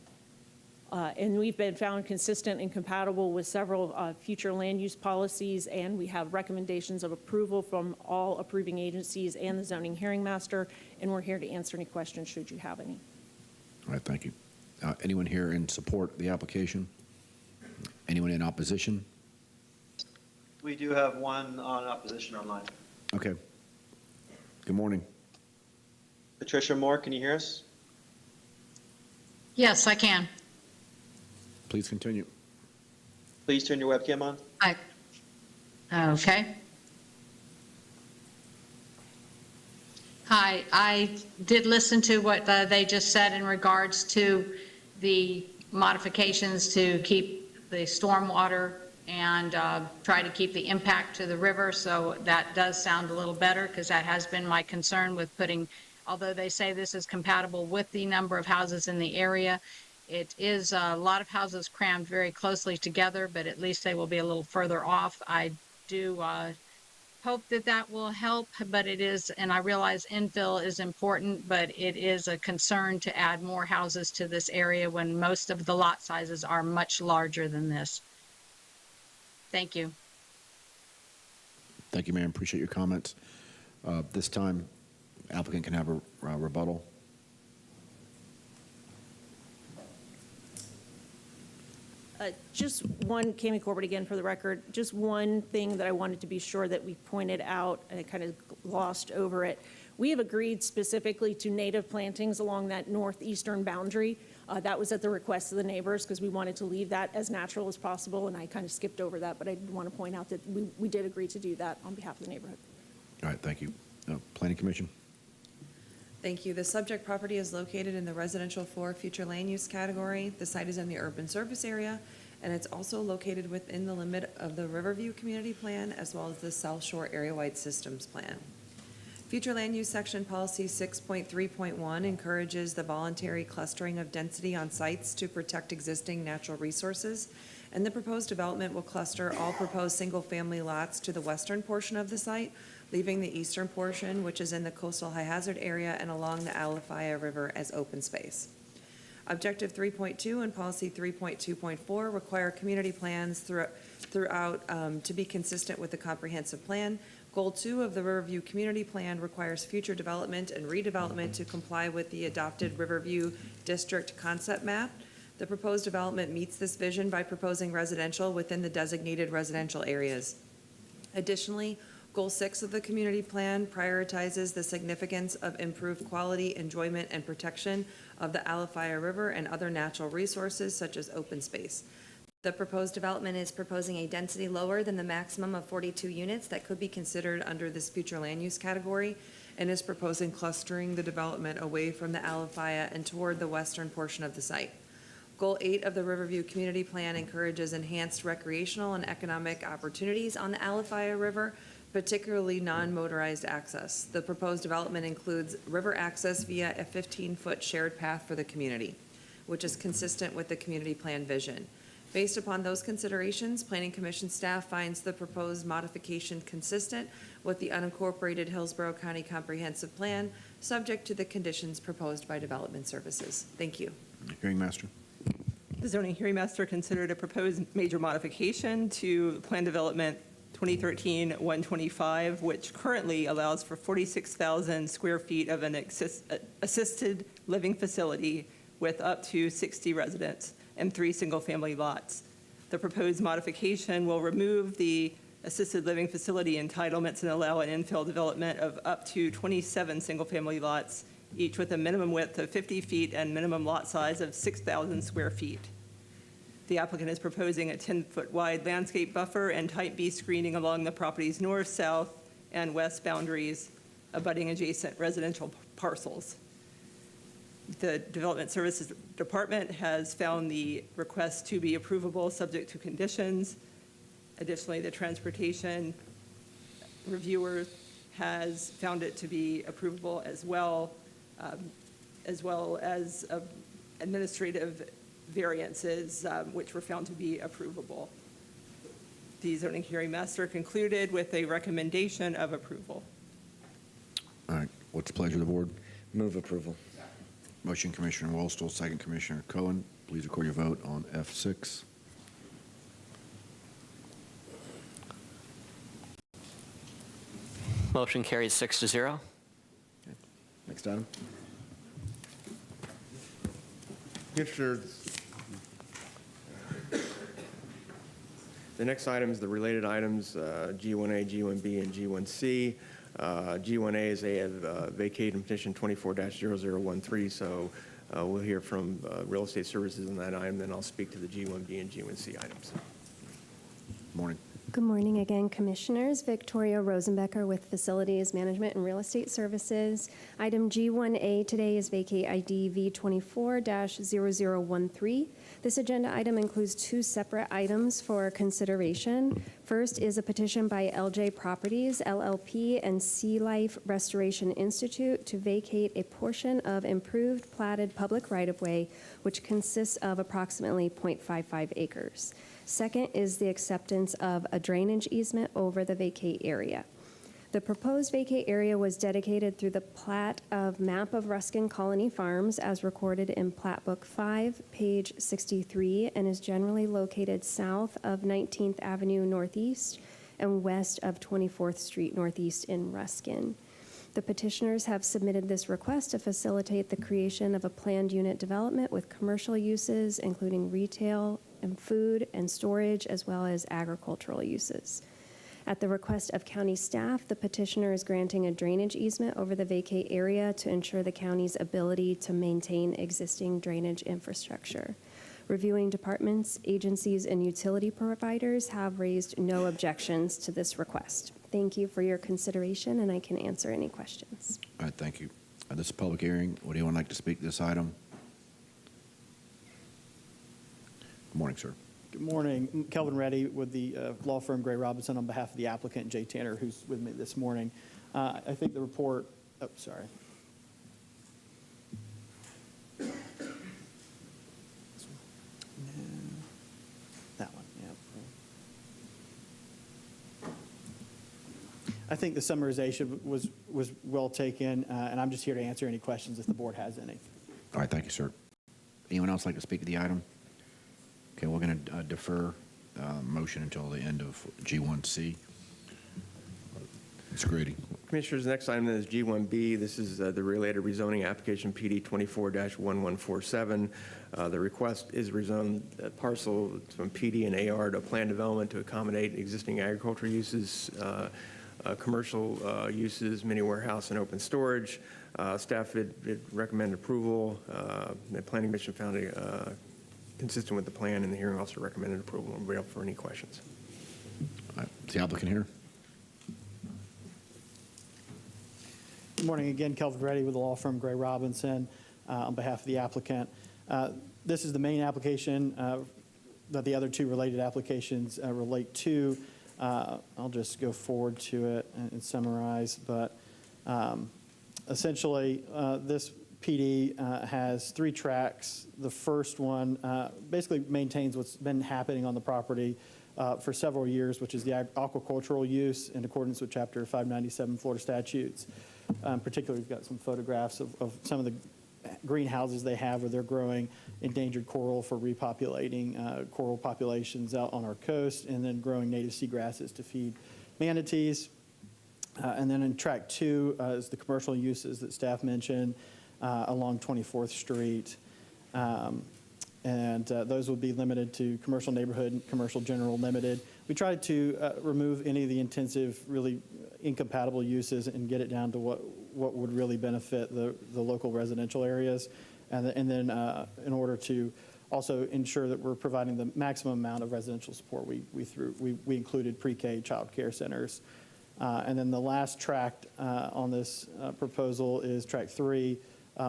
And we've been found consistent and compatible with several future land use policies, and we have recommendations of approval from all approving agencies and the zoning hearing master, and we're here to answer any questions should you have any. All right, thank you. Anyone here in support of the application? Anyone in opposition? We do have one on opposition online. Okay. Good morning. Patricia Moore, can you hear us? Yes, I can. Please continue. Please turn your webcam on. Okay. Hi, I did listen to what they just said in regards to the modifications to keep the stormwater and try to keep the impact to the river. So that does sound a little better, because that has been my concern with putting, although they say this is compatible with the number of houses in the area, it is a lot of houses crammed very closely together, but at least they will be a little further off. I do hope that that will help, but it is, and I realize infill is important, but it is a concern to add more houses to this area when most of the lot sizes are much larger than this. Thank you. Thank you, ma'am. Appreciate your comments. This time, applicant can have a rebuttal. Just one, Kami Corbett again for the record, just one thing that I wanted to be sure that we pointed out, and I kind of glossed over it. We have agreed specifically to native plantings along that northeastern boundary. That was at the request of the neighbors, because we wanted to leave that as natural as possible, and I kind of skipped over that, but I want to point out that we did agree to do that on behalf of the neighborhood. All right, thank you. Planning Commission. Thank you. The subject property is located in the residential 4 future land use category. The site is in the urban service area, and it's also located within the limit of the Riverview community plan as well as the South Shore area-wide systems plan. Future land use section policy 6.3.1 encourages the voluntary clustering of density on sites to protect existing natural resources, and the proposed development will cluster all proposed single-family lots to the western portion of the site, leaving the eastern portion, which is in the coastal high hazard area and along the Alafaya River, as open space. Objective 3.2 and policy 3.2.4 require community plans throughout to be consistent with the comprehensive plan. Goal 2 of the Riverview Community Plan requires future development and redevelopment to comply with the adopted Riverview District Concept Map. The proposed development meets this vision by proposing residential within the designated residential areas. Additionally, Goal 6 of the Community Plan prioritizes the significance of improved quality, enjoyment, and protection of the Alafaya River and other natural resources such as open space. The proposed development is proposing a density lower than the maximum of 42 units that could be considered under this future land use category, and is proposing clustering the development away from the Alafaya and toward the western portion of the site. Goal 8 of the Riverview Community Plan encourages enhanced recreational and economic opportunities on the Alafaya River particularly non-motorized access. The proposed development includes river access via a 15-foot shared path for the community, which is consistent with the community plan vision. Based upon those considerations, Planning Commission staff finds the proposed modification consistent with the unincorporated Hillsborough County Comprehensive Plan, subject to the conditions proposed by Development Services. Thank you. Hearing master. The zoning hearing master considered a proposed major modification to Plan Development 2013-125, which currently allows for 46,000 square feet of an assisted living facility with up to 60 residents and 3 single-family lots. The proposed modification will remove the assisted living facility entitlements and allow an infill development of up to 27 single-family lots, each with a minimum width of 50 feet and minimum lot size of 6,000 square feet. The applicant is proposing a 10-foot wide landscape buffer and type B screening along the property's north, south, and west boundaries, abutting adjacent residential parcels. The Development Services Department has found the request to be approvable subject to conditions. Additionally, the Transportation Reviewer has found it to be approvable as well as administrative variances, which were found to be approvable. The zoning hearing master concluded with a recommendation of approval. All right, what's the pleasure of the board? Move approval. Motion, Commissioner Wallstall, second, Commissioner Cohen. Please record your vote on F6. Motion carries 6-0. Next item. Commissioners, the next item is the related items, G1A, G1B, and G1C. G1A is a vacated petition 24-0013, so we'll hear from Real Estate Services on that item, then I'll speak to the G1B and G1C items. Morning. Good morning again, Commissioners. Victoria Rosenbecker with Facilities Management and Real Estate Services. Item G1A today is vacate ID V24-0013. This agenda item includes 2 separate items for consideration. First is a petition by LJ Properties, LLP, and Sea Life Restoration Institute to vacate a portion of improved platted public right-of-way, which consists of approximately 0.55 acres. Second is the acceptance of a drainage easement over the vacate area. The proposed vacate area was dedicated through the plat of map of Ruskin Colony Farms as recorded in Plat Book 5, page 63, and is generally located south of 19th Avenue Northeast and west of 24th Street Northeast in Ruskin. The petitioners have submitted this request to facilitate the creation of a planned unit development with commercial uses, including retail and food and storage, as well as agricultural uses. At the request of county staff, the petitioner is granting a drainage easement over the vacate area to ensure the county's ability to maintain existing drainage infrastructure. Reviewing departments, agencies, and utility providers have raised no objections to this request. Thank you for your consideration, and I can answer any questions. All right, thank you. This is a public hearing. Would anyone like to speak to this item? Good morning, sir. Good morning. Kelvin Reddy with the law firm Gray Robinson on behalf of the applicant, Jay Tanner, who's with me this morning. I think the report, oh, sorry. That one, yeah. I think the summarization was well taken, and I'm just here to answer any questions if the board has any. All right, thank you, sir. Anyone else like to speak to the item? Okay, we're going to defer motion until the end of G1C. Mr. Grady. Commissioners, the next item is G1B. This is the related rezoning application PD 24-1147. The request is rezone parcel from PD and AR to planned development to accommodate existing agricultural uses, commercial uses, mini warehouse, and open storage. Staff would recommend approval. The Planning Commission found it consistent with the plan, and the hearing officer recommended approval. I'm available for any questions. Is the applicant here? Good morning again, Kelvin Reddy with the law firm Gray Robinson on behalf of the applicant. This is the main application that the other 2 related applications relate to. I'll just go forward to it and summarize. But essentially, this PD has 3 tracks. The first one basically maintains what's been happening on the property for several years, which is the aquacultural use in accordance with Chapter 597 Florida statutes. Particularly, we've got some photographs of some of the greenhouses they have where they're growing endangered coral for repopulating coral populations out on our coast, and then growing native seagrasses to feed manatees. And then in track 2 is the commercial uses that staff mentioned along 24th Street. And those would be limited to commercial neighborhood and commercial general limited. We tried to remove any of the intensive, really incompatible uses and get it down to what would really benefit the local residential areas. And then in order to also ensure that we're providing the maximum amount of residential support, we included pre-K child care centers. And then the last tract on this proposal is track 3,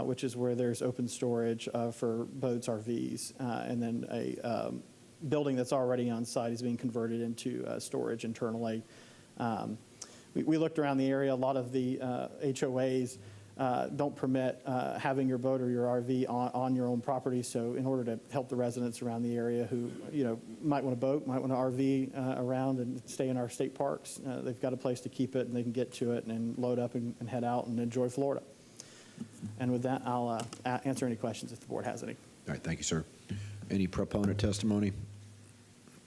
which is where there's open storage for boats, RVs, and then a building that's already on site is being converted into storage internally. We looked around the area. A lot of the HOAs don't permit having your boat or your RV on your own property. So in order to help the residents around the area who might want a boat, might want an RV around and stay in our state parks, they've got a place to keep it and they can get to it and load up and head out and enjoy Florida. And with that, I'll answer any questions if the board has any. All right, thank you, sir. Any proponent testimony?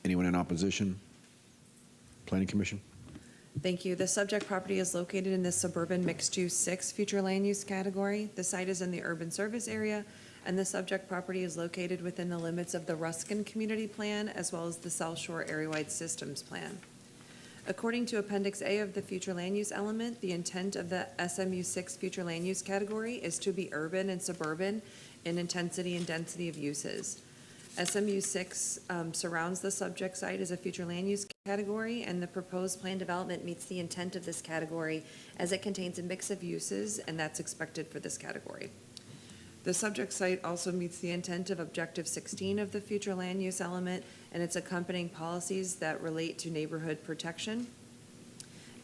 Anyone in opposition? Planning Commission? Thank you. The subject property is located in the suburban mixed-use 6 future land use category. The site is in the urban service area, and the subject property is located within the limits of the Ruskin Community Plan as well as the South Shore Area-Wide Systems Plan. According to Appendix A of the future land use element, the intent of the SMU 6 future land use category is to be urban and suburban in intensity and density of uses. SMU 6 surrounds the subject site as a future land use category, and the proposed plan development meets the intent of this category as it contains a mix of uses, and that's expected for this category. The subject site also meets the intent of Objective 16 of the future land use element and its accompanying policies that relate to neighborhood protection.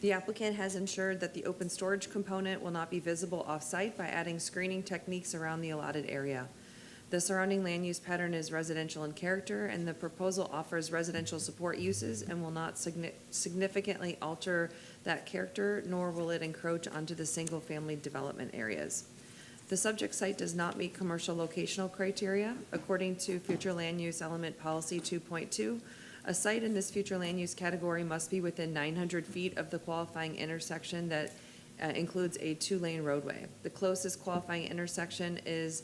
The applicant has ensured that the open storage component will not be visible off-site by adding screening techniques around the allotted area. The surrounding land use pattern is residential in character, and the proposal offers residential support uses and will not significantly alter that character, nor will it encroach onto the single-family development areas. The subject site does not meet commercial locational criteria. According to Future Land Use Element Policy 2.2, a site in this future land use category must be within 900 feet of the qualifying intersection that includes a 2-lane roadway. The closest qualifying intersection is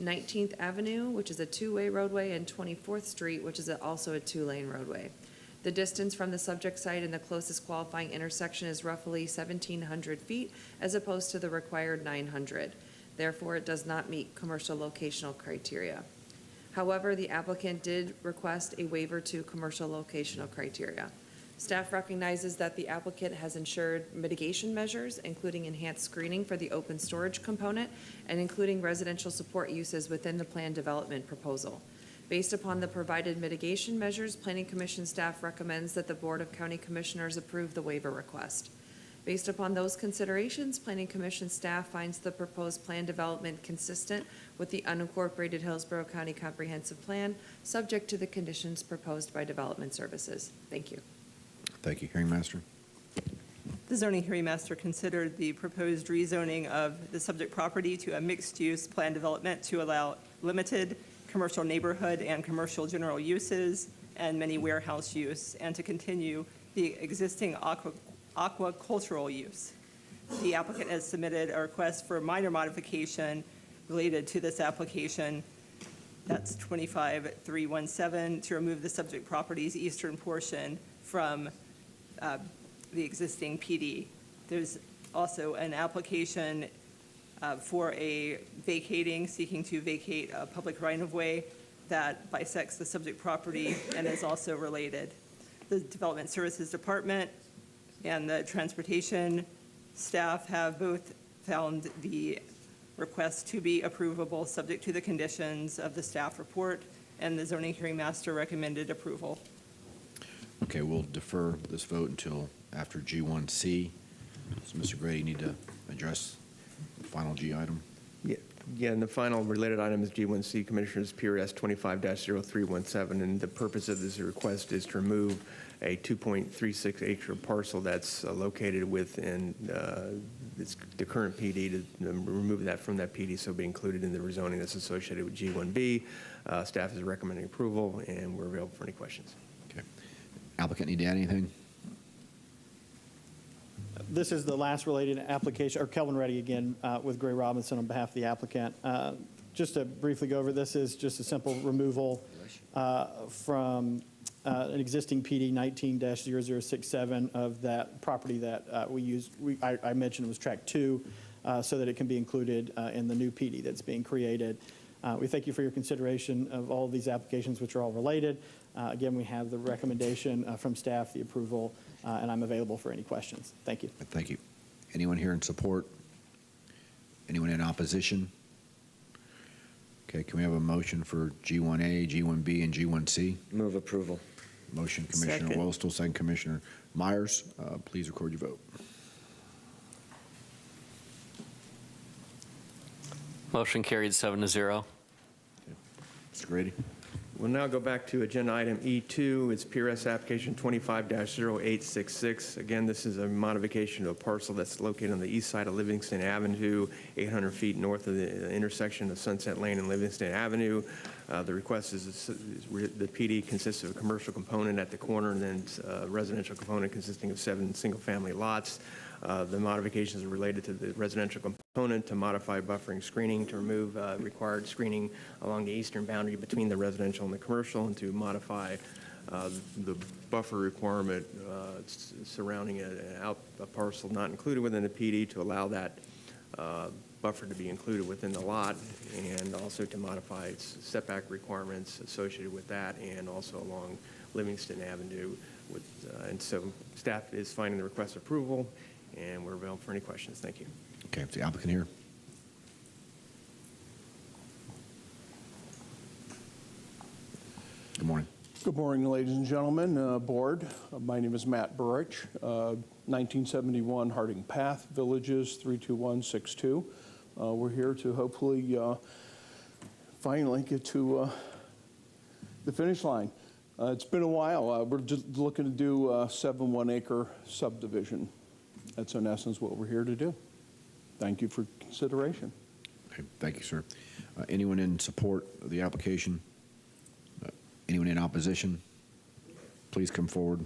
19th Avenue, which is a 2-way roadway, and 24th Street, which is also a 2-lane roadway. The distance from the subject site and the closest qualifying intersection is roughly 1,700 feet, as opposed to the required 900. Therefore, it does not meet commercial locational criteria. However, the applicant did request a waiver to commercial locational criteria. Staff recognizes that the applicant has ensured mitigation measures, including enhanced screening for the open storage component and including residential support uses within the plan development proposal. Based upon the provided mitigation measures, Planning Commission staff recommends that the Board of County Commissioners approve the waiver request. Based upon those considerations, Planning Commission staff finds the proposed plan development consistent with the unincorporated Hillsborough County Comprehensive Plan, subject to the conditions proposed by Development Services. Thank you. Thank you. Hearing Master. The zoning hearing master considered the proposed rezoning of the subject property to a mixed-use plan development to allow limited commercial neighborhood and commercial general uses and many warehouse use, and to continue the existing aquacultural use. The applicant has submitted a request for minor modification related to this application. That's 25317, to remove the subject property's eastern portion from the existing PD. There's also an application for a seeking to vacate a public right-of-way that bisects the subject property and is also related. The Development Services Department and the Transportation staff have both found the request to be approvable, subject to the conditions of the staff report, and the zoning hearing master recommended approval. Okay, we'll defer this vote until after G1C. So, Mr. Grady, you need to address the final G item. Yeah, and the final related item is G1C, Commissioners PRS 25-0317, and the purpose of this request is to remove a 2.36 acre parcel that's located within the current PD, to remove that from that PD, so be included in the rezoning that's associated with G1B. Staff is recommending approval, and we're available for any questions. Okay. Applicant need to add anything? This is the last related application, or Kelvin Reddy again, with Gray Robinson on behalf of the applicant. Just to briefly go over, this is just a simple removal from an existing PD 19-0067 of that property that I mentioned was track 2, so that it can be included in the new PD that's being created. We thank you for your consideration of all of these applications, which are all related. Again, we have the recommendation from staff, the approval, and I'm available for any questions. Thank you. Thank you. Anyone here in support? Anyone in opposition? Okay, can we have a motion for G1A, G1B, and G1C? Move approval. Motion, Commissioner Second. Wostel, second Commissioner Myers. Please record your vote. Motion carried 7-0. Mr. Grady? We'll now go back to agenda item E2. It's PRS application 25-0866. Again, this is a modification to a parcel that's located on the east side of Livingston Avenue, 800 feet north of the intersection of Sunset Lane and Livingston Avenue. The request is the PD consists of a commercial component at the corner and then a residential component consisting of 7 single-family lots. The modifications are related to the residential component to modify buffering screening, to remove required screening along the eastern boundary between the residential and the commercial, and to modify the buffer requirement surrounding a parcel not included within the PD to allow that buffer to be included within the lot, and also to modify its setback requirements associated with that, and also along Livingston Avenue. And so staff is finding the request approval, and we're available for any questions. Thank you. Okay, is the applicant here? Good morning. Good morning, ladies and gentlemen, board. My name is Matt Burrich, 1971 Harding Path, Villages 32162. We're here to hopefully finally get to the finish line. It's been a while. We're just looking to do a 7 acre subdivision. That's in essence what we're here to do. Thank you for consideration. Okay, thank you, sir. Anyone in support of the application? Anyone in opposition? Please come forward.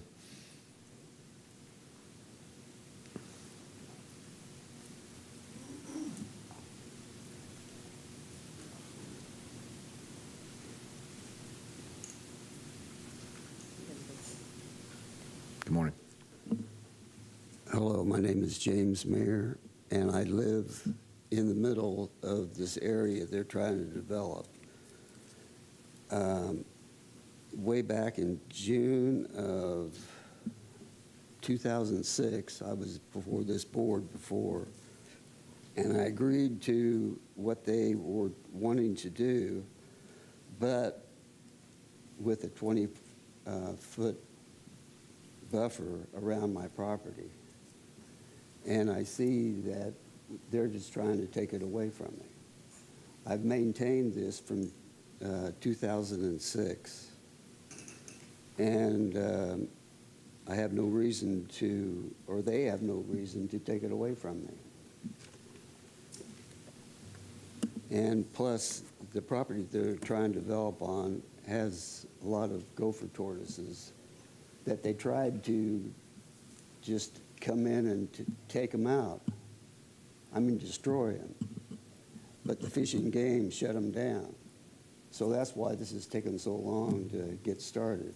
Good morning. Hello, my name is James Mayer, and I live in the middle of this area they're trying to develop. Way back in June of 2006, I was before this board before, and I agreed to what they were wanting to do, but with a 20-foot buffer around my property. And I see that they're just trying to take it away from me. I've maintained this from 2006, and I have no reason to, or they have no reason to take it away from me. And plus, the property they're trying to develop on has a lot of gopher tortoises that they tried to just come in and to take them out. I mean, destroy them. But the Fish and Game shut them down. So that's why this has taken so long to get started.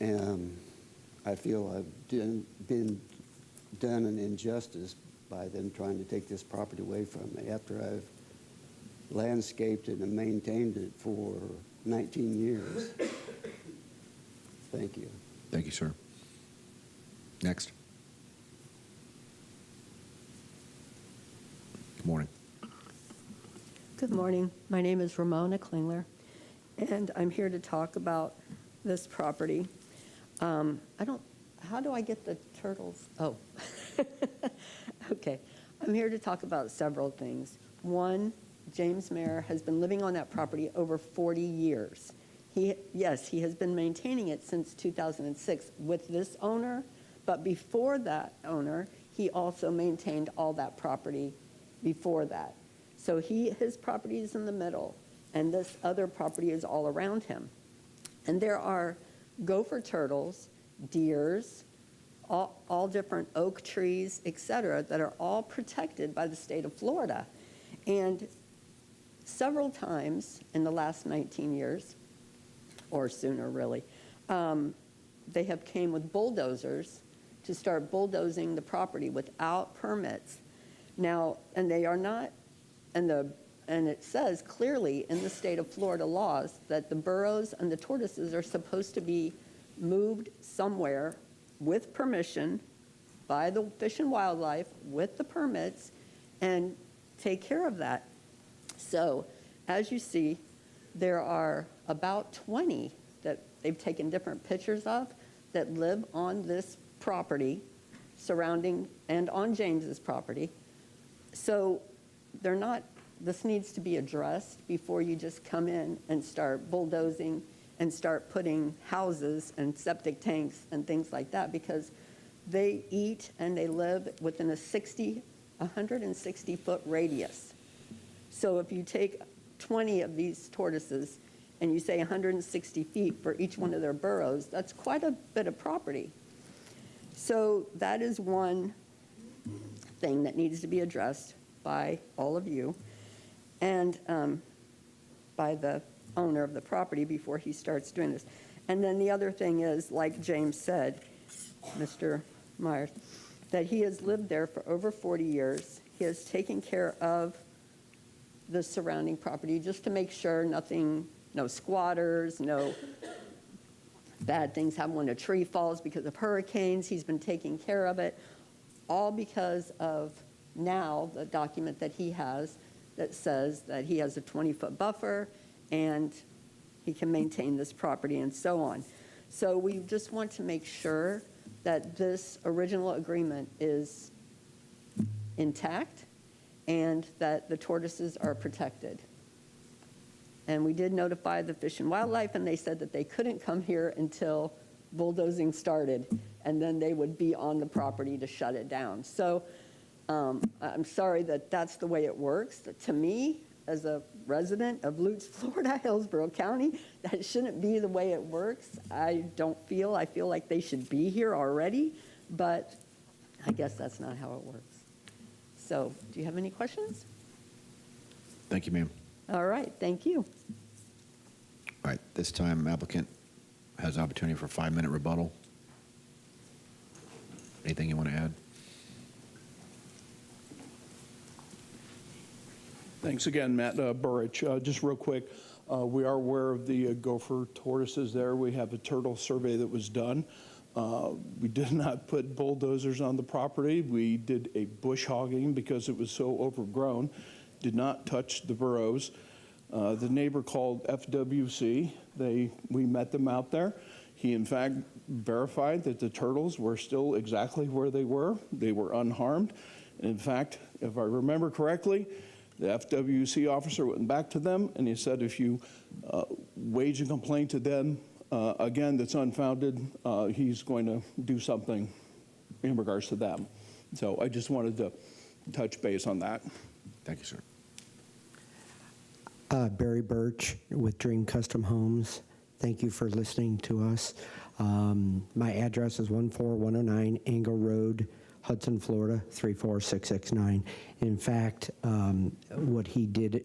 And I feel I've been done an injustice by them trying to take this property away from me after I've landscaped it and maintained it for 19 years. Thank you. Thank you, sir. Next. Good morning. Good morning. My name is Ramona Klingler, and I'm here to talk about this property. How do I get the turtles? Oh, okay. I'm here to talk about several things. One, James Mayer has been living on that property over 40 years. Yes, he has been maintaining it since 2006 with this owner, but before that owner, he also maintained all that property before that. So his property is in the middle, and this other property is all around him. And there are gopher turtles, deers, all different oak trees, et cetera, that are all protected by the state of Florida. And several times in the last 19 years, or sooner really, they have came with bulldozers to start bulldozing the property without permits. Now, and they are not, and it says clearly in the state of Florida laws that the burros and the tortoises are supposed to be moved somewhere with permission by the Fish and Wildlife with the permits and take care of that. So, as you see, there are about 20 that they've taken different pictures of that live on this property surrounding and on James's property. So they're not, this needs to be addressed before you just come in and start bulldozing and start putting houses and septic tanks and things like that, because they eat and they live within a 160-foot radius. So if you take 20 of these tortoises and you say 160 feet for each one of their burrows, that's quite a bit of property. So that is one thing that needs to be addressed by all of you and by the owner of the property before he starts doing this. And then the other thing is, like James said, Mr. Myers, that he has lived there for over 40 years. He has taken care of the surrounding property just to make sure nothing, no squatters, no bad things happen when a tree falls because of hurricanes. He's been taking care of it, all because of now the document that he has that says that he has a 20-foot buffer and he can maintain this property and so on. So we just want to make sure that this original agreement is intact and that the tortoises are protected. And we did notify the Fish and Wildlife, and they said that they couldn't come here until bulldozing started, and then they would be on the property to shut it down. So I'm sorry that that's the way it works. To me, as a resident of Lutz, Florida, Hillsborough County, that shouldn't be the way it works. I feel like they should be here already, but I guess that's not how it works. So, do you have any questions? Thank you, ma'am. All right, thank you. All right, this time applicant has an opportunity for a 5-minute rebuttal. Anything you want to add? Thanks again, Matt Burrich. Just real quick, we are aware of the gopher tortoises there. We have a turtle survey that was done. We did not put bulldozers on the property. We did a bush hogging because it was so overgrown. Did not touch the burrows. The neighbor called FWC. We met them out there. He, in fact, verified that the turtles were still exactly where they were. They were unharmed. In fact, if I remember correctly, the FWC officer went back to them and he said if you wage a complaint to them, again, that's unfounded, he's going to do something in regards to them. So I just wanted to touch base on that. Thank you, sir. Barry Birch with Dream Custom Homes. Thank you for listening to us. My address is 14109 Angle Road, Hudson, Florida, 34669. In fact, what he did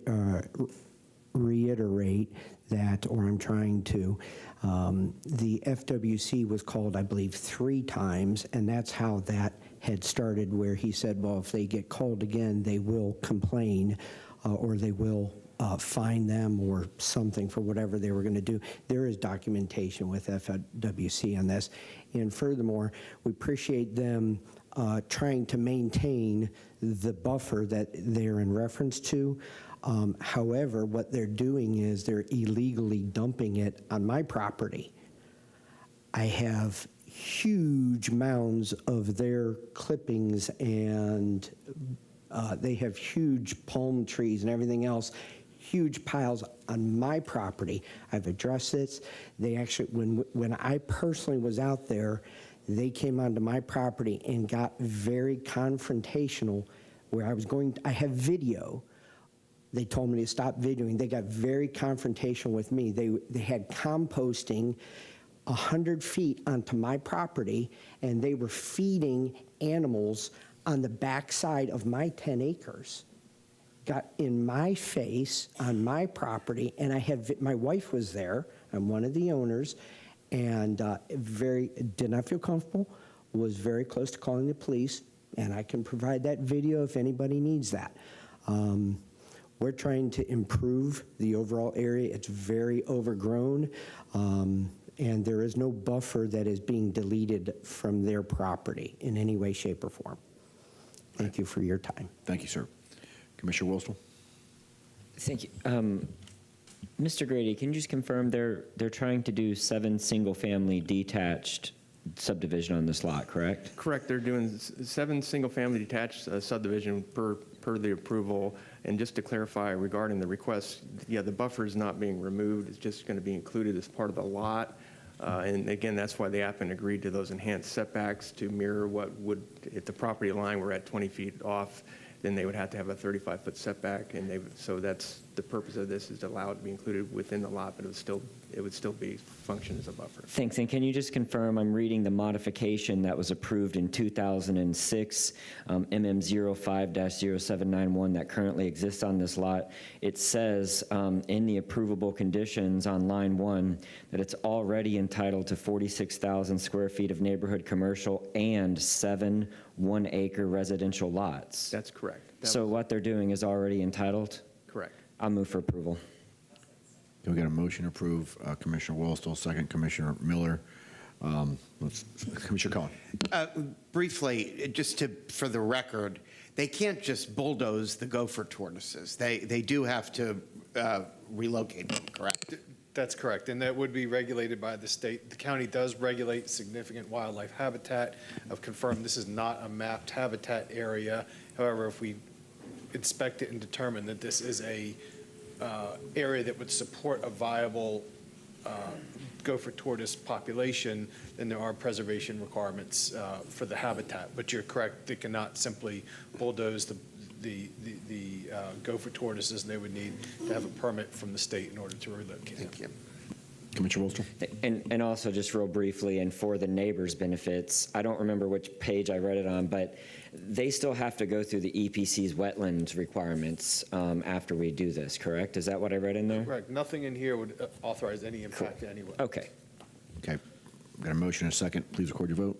reiterate that, or I'm trying to, the FWC was called, I believe, 3 times, and that's how that had started, where he said, well, if they get called again, they will complain or they will fine them or something for whatever they were going to do. There is documentation with FWC on this. And furthermore, we appreciate them trying to maintain the buffer that they're in reference to. However, what they're doing is they're illegally dumping it on my property. I have huge mounds of their clippings, and they have huge palm trees and everything else, huge piles on my property. I've addressed this. They actually, when I personally was out there, they came onto my property and got very confrontational where I have video. They told me to stop videoing. They got very confrontational with me. They had composting 100 feet onto my property, and they were feeding animals on the backside of my 10 acres. Got in my face on my property, and my wife was there. I'm one of the owners, and did not feel comfortable, was very close to calling the police, and I can provide that video if anybody needs that. We're trying to improve the overall area. It's very overgrown, and there is no buffer that is being deleted from their property in any way, shape, or form. Thank you for your time. Thank you, sir. Commissioner Wilstel? Thank you. Mr. Grady, can you just confirm they're trying to do 7 single-family detached subdivision on this lot, correct? Correct. They're doing 7 single-family detached subdivision per the approval. And just to clarify regarding the request, yeah, the buffer is not being removed. It's just going to be included as part of the lot. And again, that's why the applicant agreed to those enhanced setbacks to mirror what would, if the property line were at 20 feet off, then they would have to have a 35-foot setback. And so that's the purpose of this, is to allow it to be included within the lot, but it would still be function as a buffer. Thanks. And can you just confirm, I'm reading the modification that was approved in 2006, MM05-0791, that currently exists on this lot. It says in the approvable conditions on line 1 that it's already entitled to 46,000 square feet of neighborhood commercial and 7 one-acre residential lots. That's correct. So what they're doing is already entitled? Correct. I'll move for approval. Can we get a motion to approve? Commissioner Wilstel, second. Commissioner Miller. Commissioner Cohen. Briefly, just for the record, they can't just bulldoze the gopher tortoises. They do have to relocate them, correct? That's correct, and that would be regulated by the state. The county does regulate significant wildlife habitat. I've confirmed this is not a mapped habitat area. However, if we inspect it and determine that this is a area that would support a viable gopher tortoise population, then there are preservation requirements for the habitat. But you're correct, they cannot simply bulldoze the gopher tortoises, and they would need to have a permit from the state in order to relocate. Thank you. Commissioner Wilstel. And also, just real briefly, and for the neighbors' benefits, I don't remember which page I read it on, but they still have to go through the EPC's wetlands requirements after we do this, correct? Is that what I read in there? Correct. Nothing in here would authorize any impact to anyone. Okay. Okay. Got a motion and a second. Please record your vote.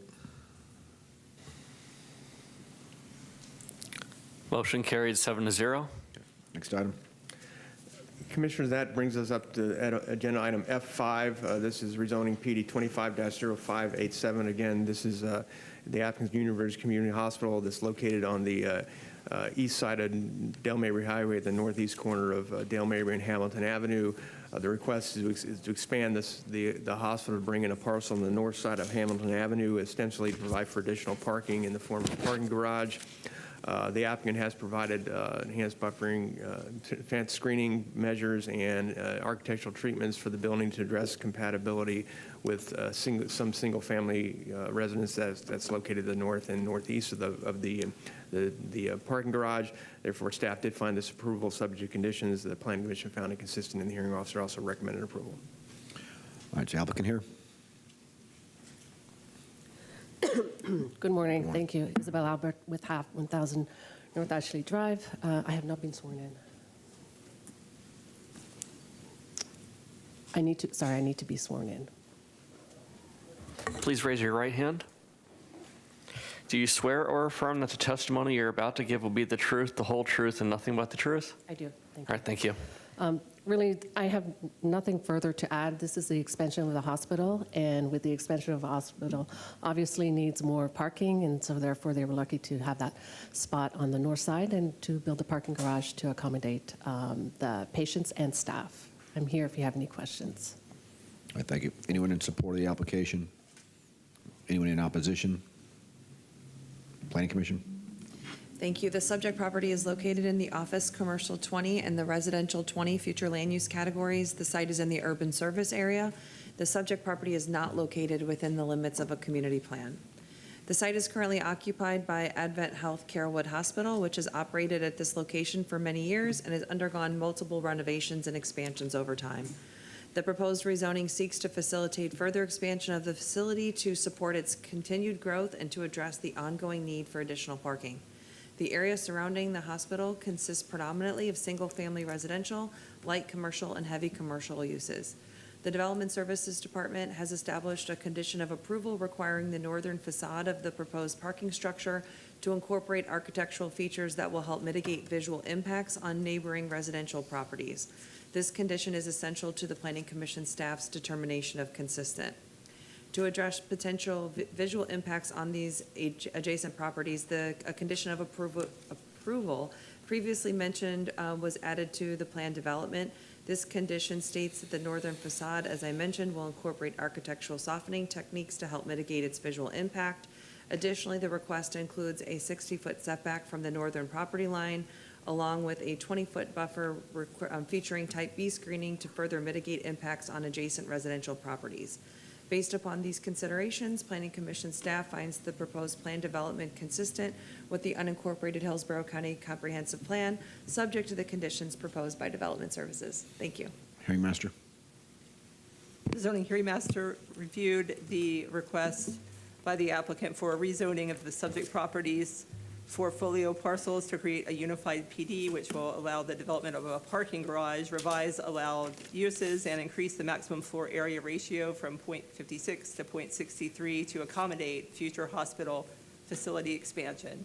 Motion carried 7-0. Next item. Commissioners, that brings us up to agenda item F5. This is rezoning PD 25-0587. Again, this is the Athens University Community Hospital that's located on the east side of Dale Mabry Highway at the northeast corner of Dale Mabry and Hamilton Avenue. The request is to expand the hospital to bring in a parcel on the north side of Hamilton Avenue, ostensibly to provide for additional parking in the form of a parking garage. The applicant has provided enhanced buffering, advanced screening measures, and architectural treatments for the building to address compatibility with some single-family residence that's located to the north and northeast of the parking garage. Therefore, staff did find this approval subject to conditions. The Planning Commission found it consistent, and the hearing officer also recommended approval. All right, the applicant here. Good morning. Thank you. Isabel Albert with 1000 North Ashley Drive. I have not been sworn in. I need to be sworn in. Please raise your right hand. Do you swear or affirm that the testimony you're about to give will be the truth, the whole truth, and nothing but the truth? I do. Thank you. All right, thank you. Really, I have nothing further to add. This is the expansion of the hospital, and with the expansion of the hospital, obviously needs more parking, and so therefore they were lucky to have that spot on the north side and to build a parking garage to accommodate the patients and staff. I'm here if you have any questions. All right, thank you. Anyone in support of the application? Anyone in opposition? Planning Commission? Thank you. The subject property is located in the office commercial 20 and the residential 20 future land use categories. The site is in the urban service area. The subject property is not located within the limits of a community plan. The site is currently occupied by Advent Health Carrollwood Hospital, which has operated at this location for many years and has undergone multiple renovations and expansions over time. The proposed rezoning seeks to facilitate further expansion of the facility to support its continued growth and to address the ongoing need for additional parking. The area surrounding the hospital consists predominantly of single-family residential, light commercial, and heavy commercial uses. The Development Services Department has established a condition of approval requiring the northern facade of the proposed parking structure to incorporate architectural features that will help mitigate visual impacts on neighboring residential properties. This condition is essential to the Planning Commission staff's determination of consistent. To address potential visual impacts on these adjacent properties, a condition of approval previously mentioned was added to the plan development. This condition states that the northern facade, as I mentioned, will incorporate architectural softening techniques to help mitigate its visual impact. Additionally, the request includes a 60-foot setback from the northern property line, along with a 20-foot buffer featuring type B screening to further mitigate impacts on adjacent residential properties. Based upon these considerations, Planning Commission staff finds the proposed plan development consistent with the unincorporated Hillsborough County Comprehensive Plan, subject to the conditions proposed by Development Services. Thank you. Hearing Master? The zoning hearing master reviewed the request by the applicant for a rezoning of the subject properties for folio parcels to create a unified PD, which will allow the development of a parking garage, revise allowed uses, and increase the maximum floor area ratio from 0.56 to 0.63 to accommodate future hospital facility expansion.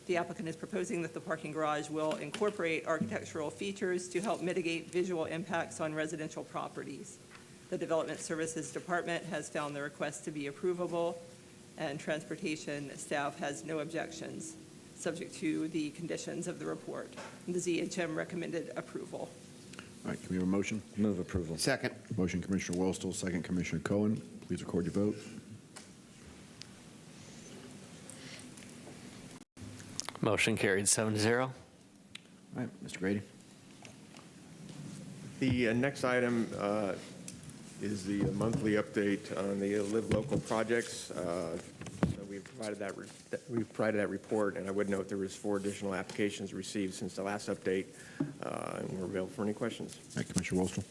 The applicant is proposing that the parking garage will incorporate architectural features to help mitigate visual impacts on residential properties. The Development Services Department has found the request to be approvable, and Transportation staff has no objections, subject to the conditions of the report. The ZHM recommended approval. All right, can we have a motion? Move approval. Second. Motion Commissioner Welstel, second Commissioner Cohen. Please record your vote. Motion carried 7-0. All right, Mr. Grady. The next item is the monthly update on the Live Local projects. So we've provided that report, and I would note there was 4 additional applications received since the last update, and we're available for any questions. All right, Commissioner Welstel.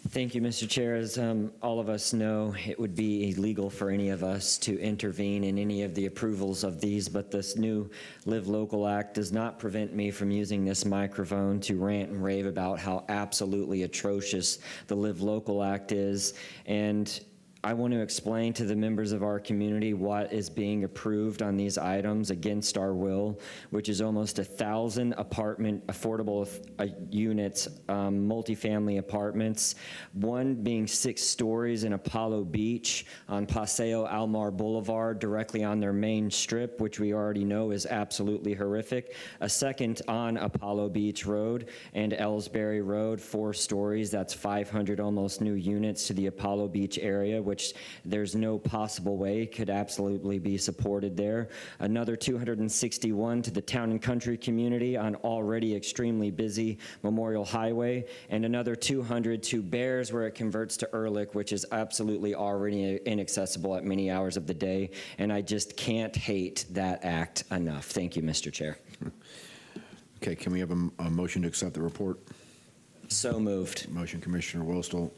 Thank you, Mr. Chair. As all of us know, it would be illegal for any of us to intervene in any of the approvals of these, but this new Live Local Act does not prevent me from using this microphone to rant and rave about how absolutely atrocious the Live Local Act is. And I want to explain to the members of our community what is being approved on these items against our will, which is almost 1,000 apartment affordable units, multifamily apartments, one being 6 stories in Apollo Beach on Paseo Almar Boulevard, directly on their main strip, which we already know is absolutely horrific. A second on Apollo Beach Road and Ellsbury Road, 4 stories. That's 500 almost new units to the Apollo Beach area, which there's no possible way could absolutely be supported there. Another 261 to the town and country community on already extremely busy Memorial Highway, and another 200 to Bears where it converts to Ehrlich, which is absolutely already inaccessible at many hours of the day, and I just can't hate that act enough. Thank you, Mr. Chair. Okay, can we have a motion to accept the report? So moved. Motion Commissioner Welstel.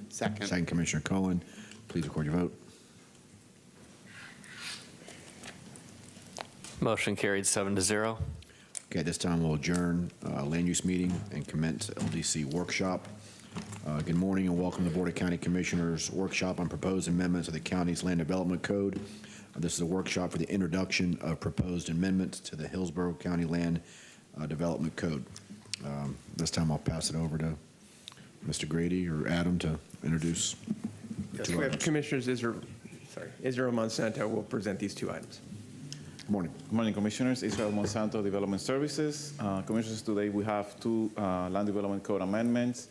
Second. Second Commissioner Cohen. Please record your vote. Motion carried 7-0. Okay, this time we'll adjourn land use meeting and commence LDC workshop. Good morning and welcome to the Board of County Commissioners workshop on proposed amendments of the county's land development code. This is a workshop for the introduction of proposed amendments to the Hillsborough County Land Development Code. This time I'll pass it over to Mr. Grady or Adam to introduce. Yes, we have Commissioners Israel Monsanto will present these 2 items. Good morning. Good morning, Commissioners. Israel Monsanto, Development Services. Commissioners, today we have 2 Land Development Code amendments.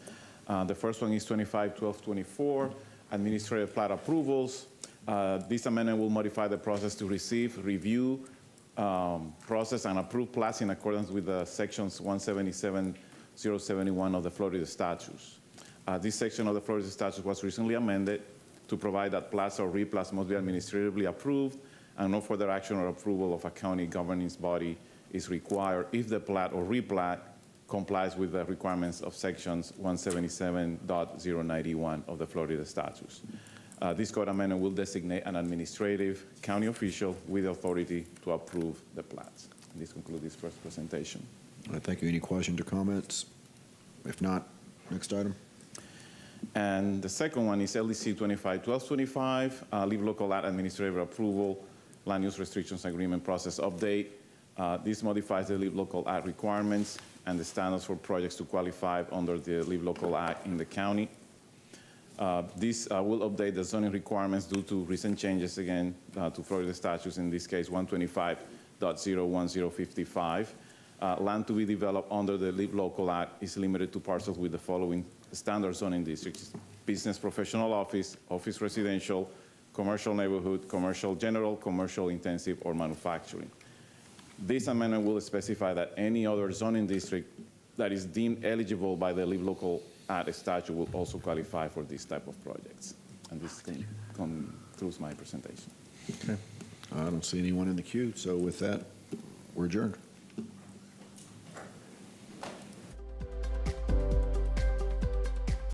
The first one is 25-1224, Administrative Plat Approvals. This amendment will modify the process to receive, review, process, and approve plats in accordance with the sections 177-071 of the Florida statutes. This section of the Florida statute was recently amended to provide that plats or replats must be administratively approved and no further action or approval of a county governance body is required if the plat or replat complies with the requirements of sections 177.091 of the Florida statutes. This code amendment will designate an administrative county official with authority to approve the plats. And this concludes this first presentation. All right, thank you. Any questions or comments? If not, next item. And the second one is LDC 251225, Leave Local Act Administrative Approval, Land Use Restrictions Agreement Process Update. This modifies the Leave Local Act requirements and the standards for projects to qualify under the Leave Local Act in the county. This will update the zoning requirements due to recent changes, again, to Florida statutes, in this case 125.01055. Land to be developed under the Leave Local Act is limited to parcels with the following standard zoning districts: business professional office, office residential, commercial neighborhood, commercial general, commercial intensive, or manufacturing. This amendment will specify that any other zoning district that is deemed eligible by the Leave Local Act statute will also qualify for this type of projects. And this concludes my presentation. Okay. I don't see anyone in the queue, so with that, we're adjourned.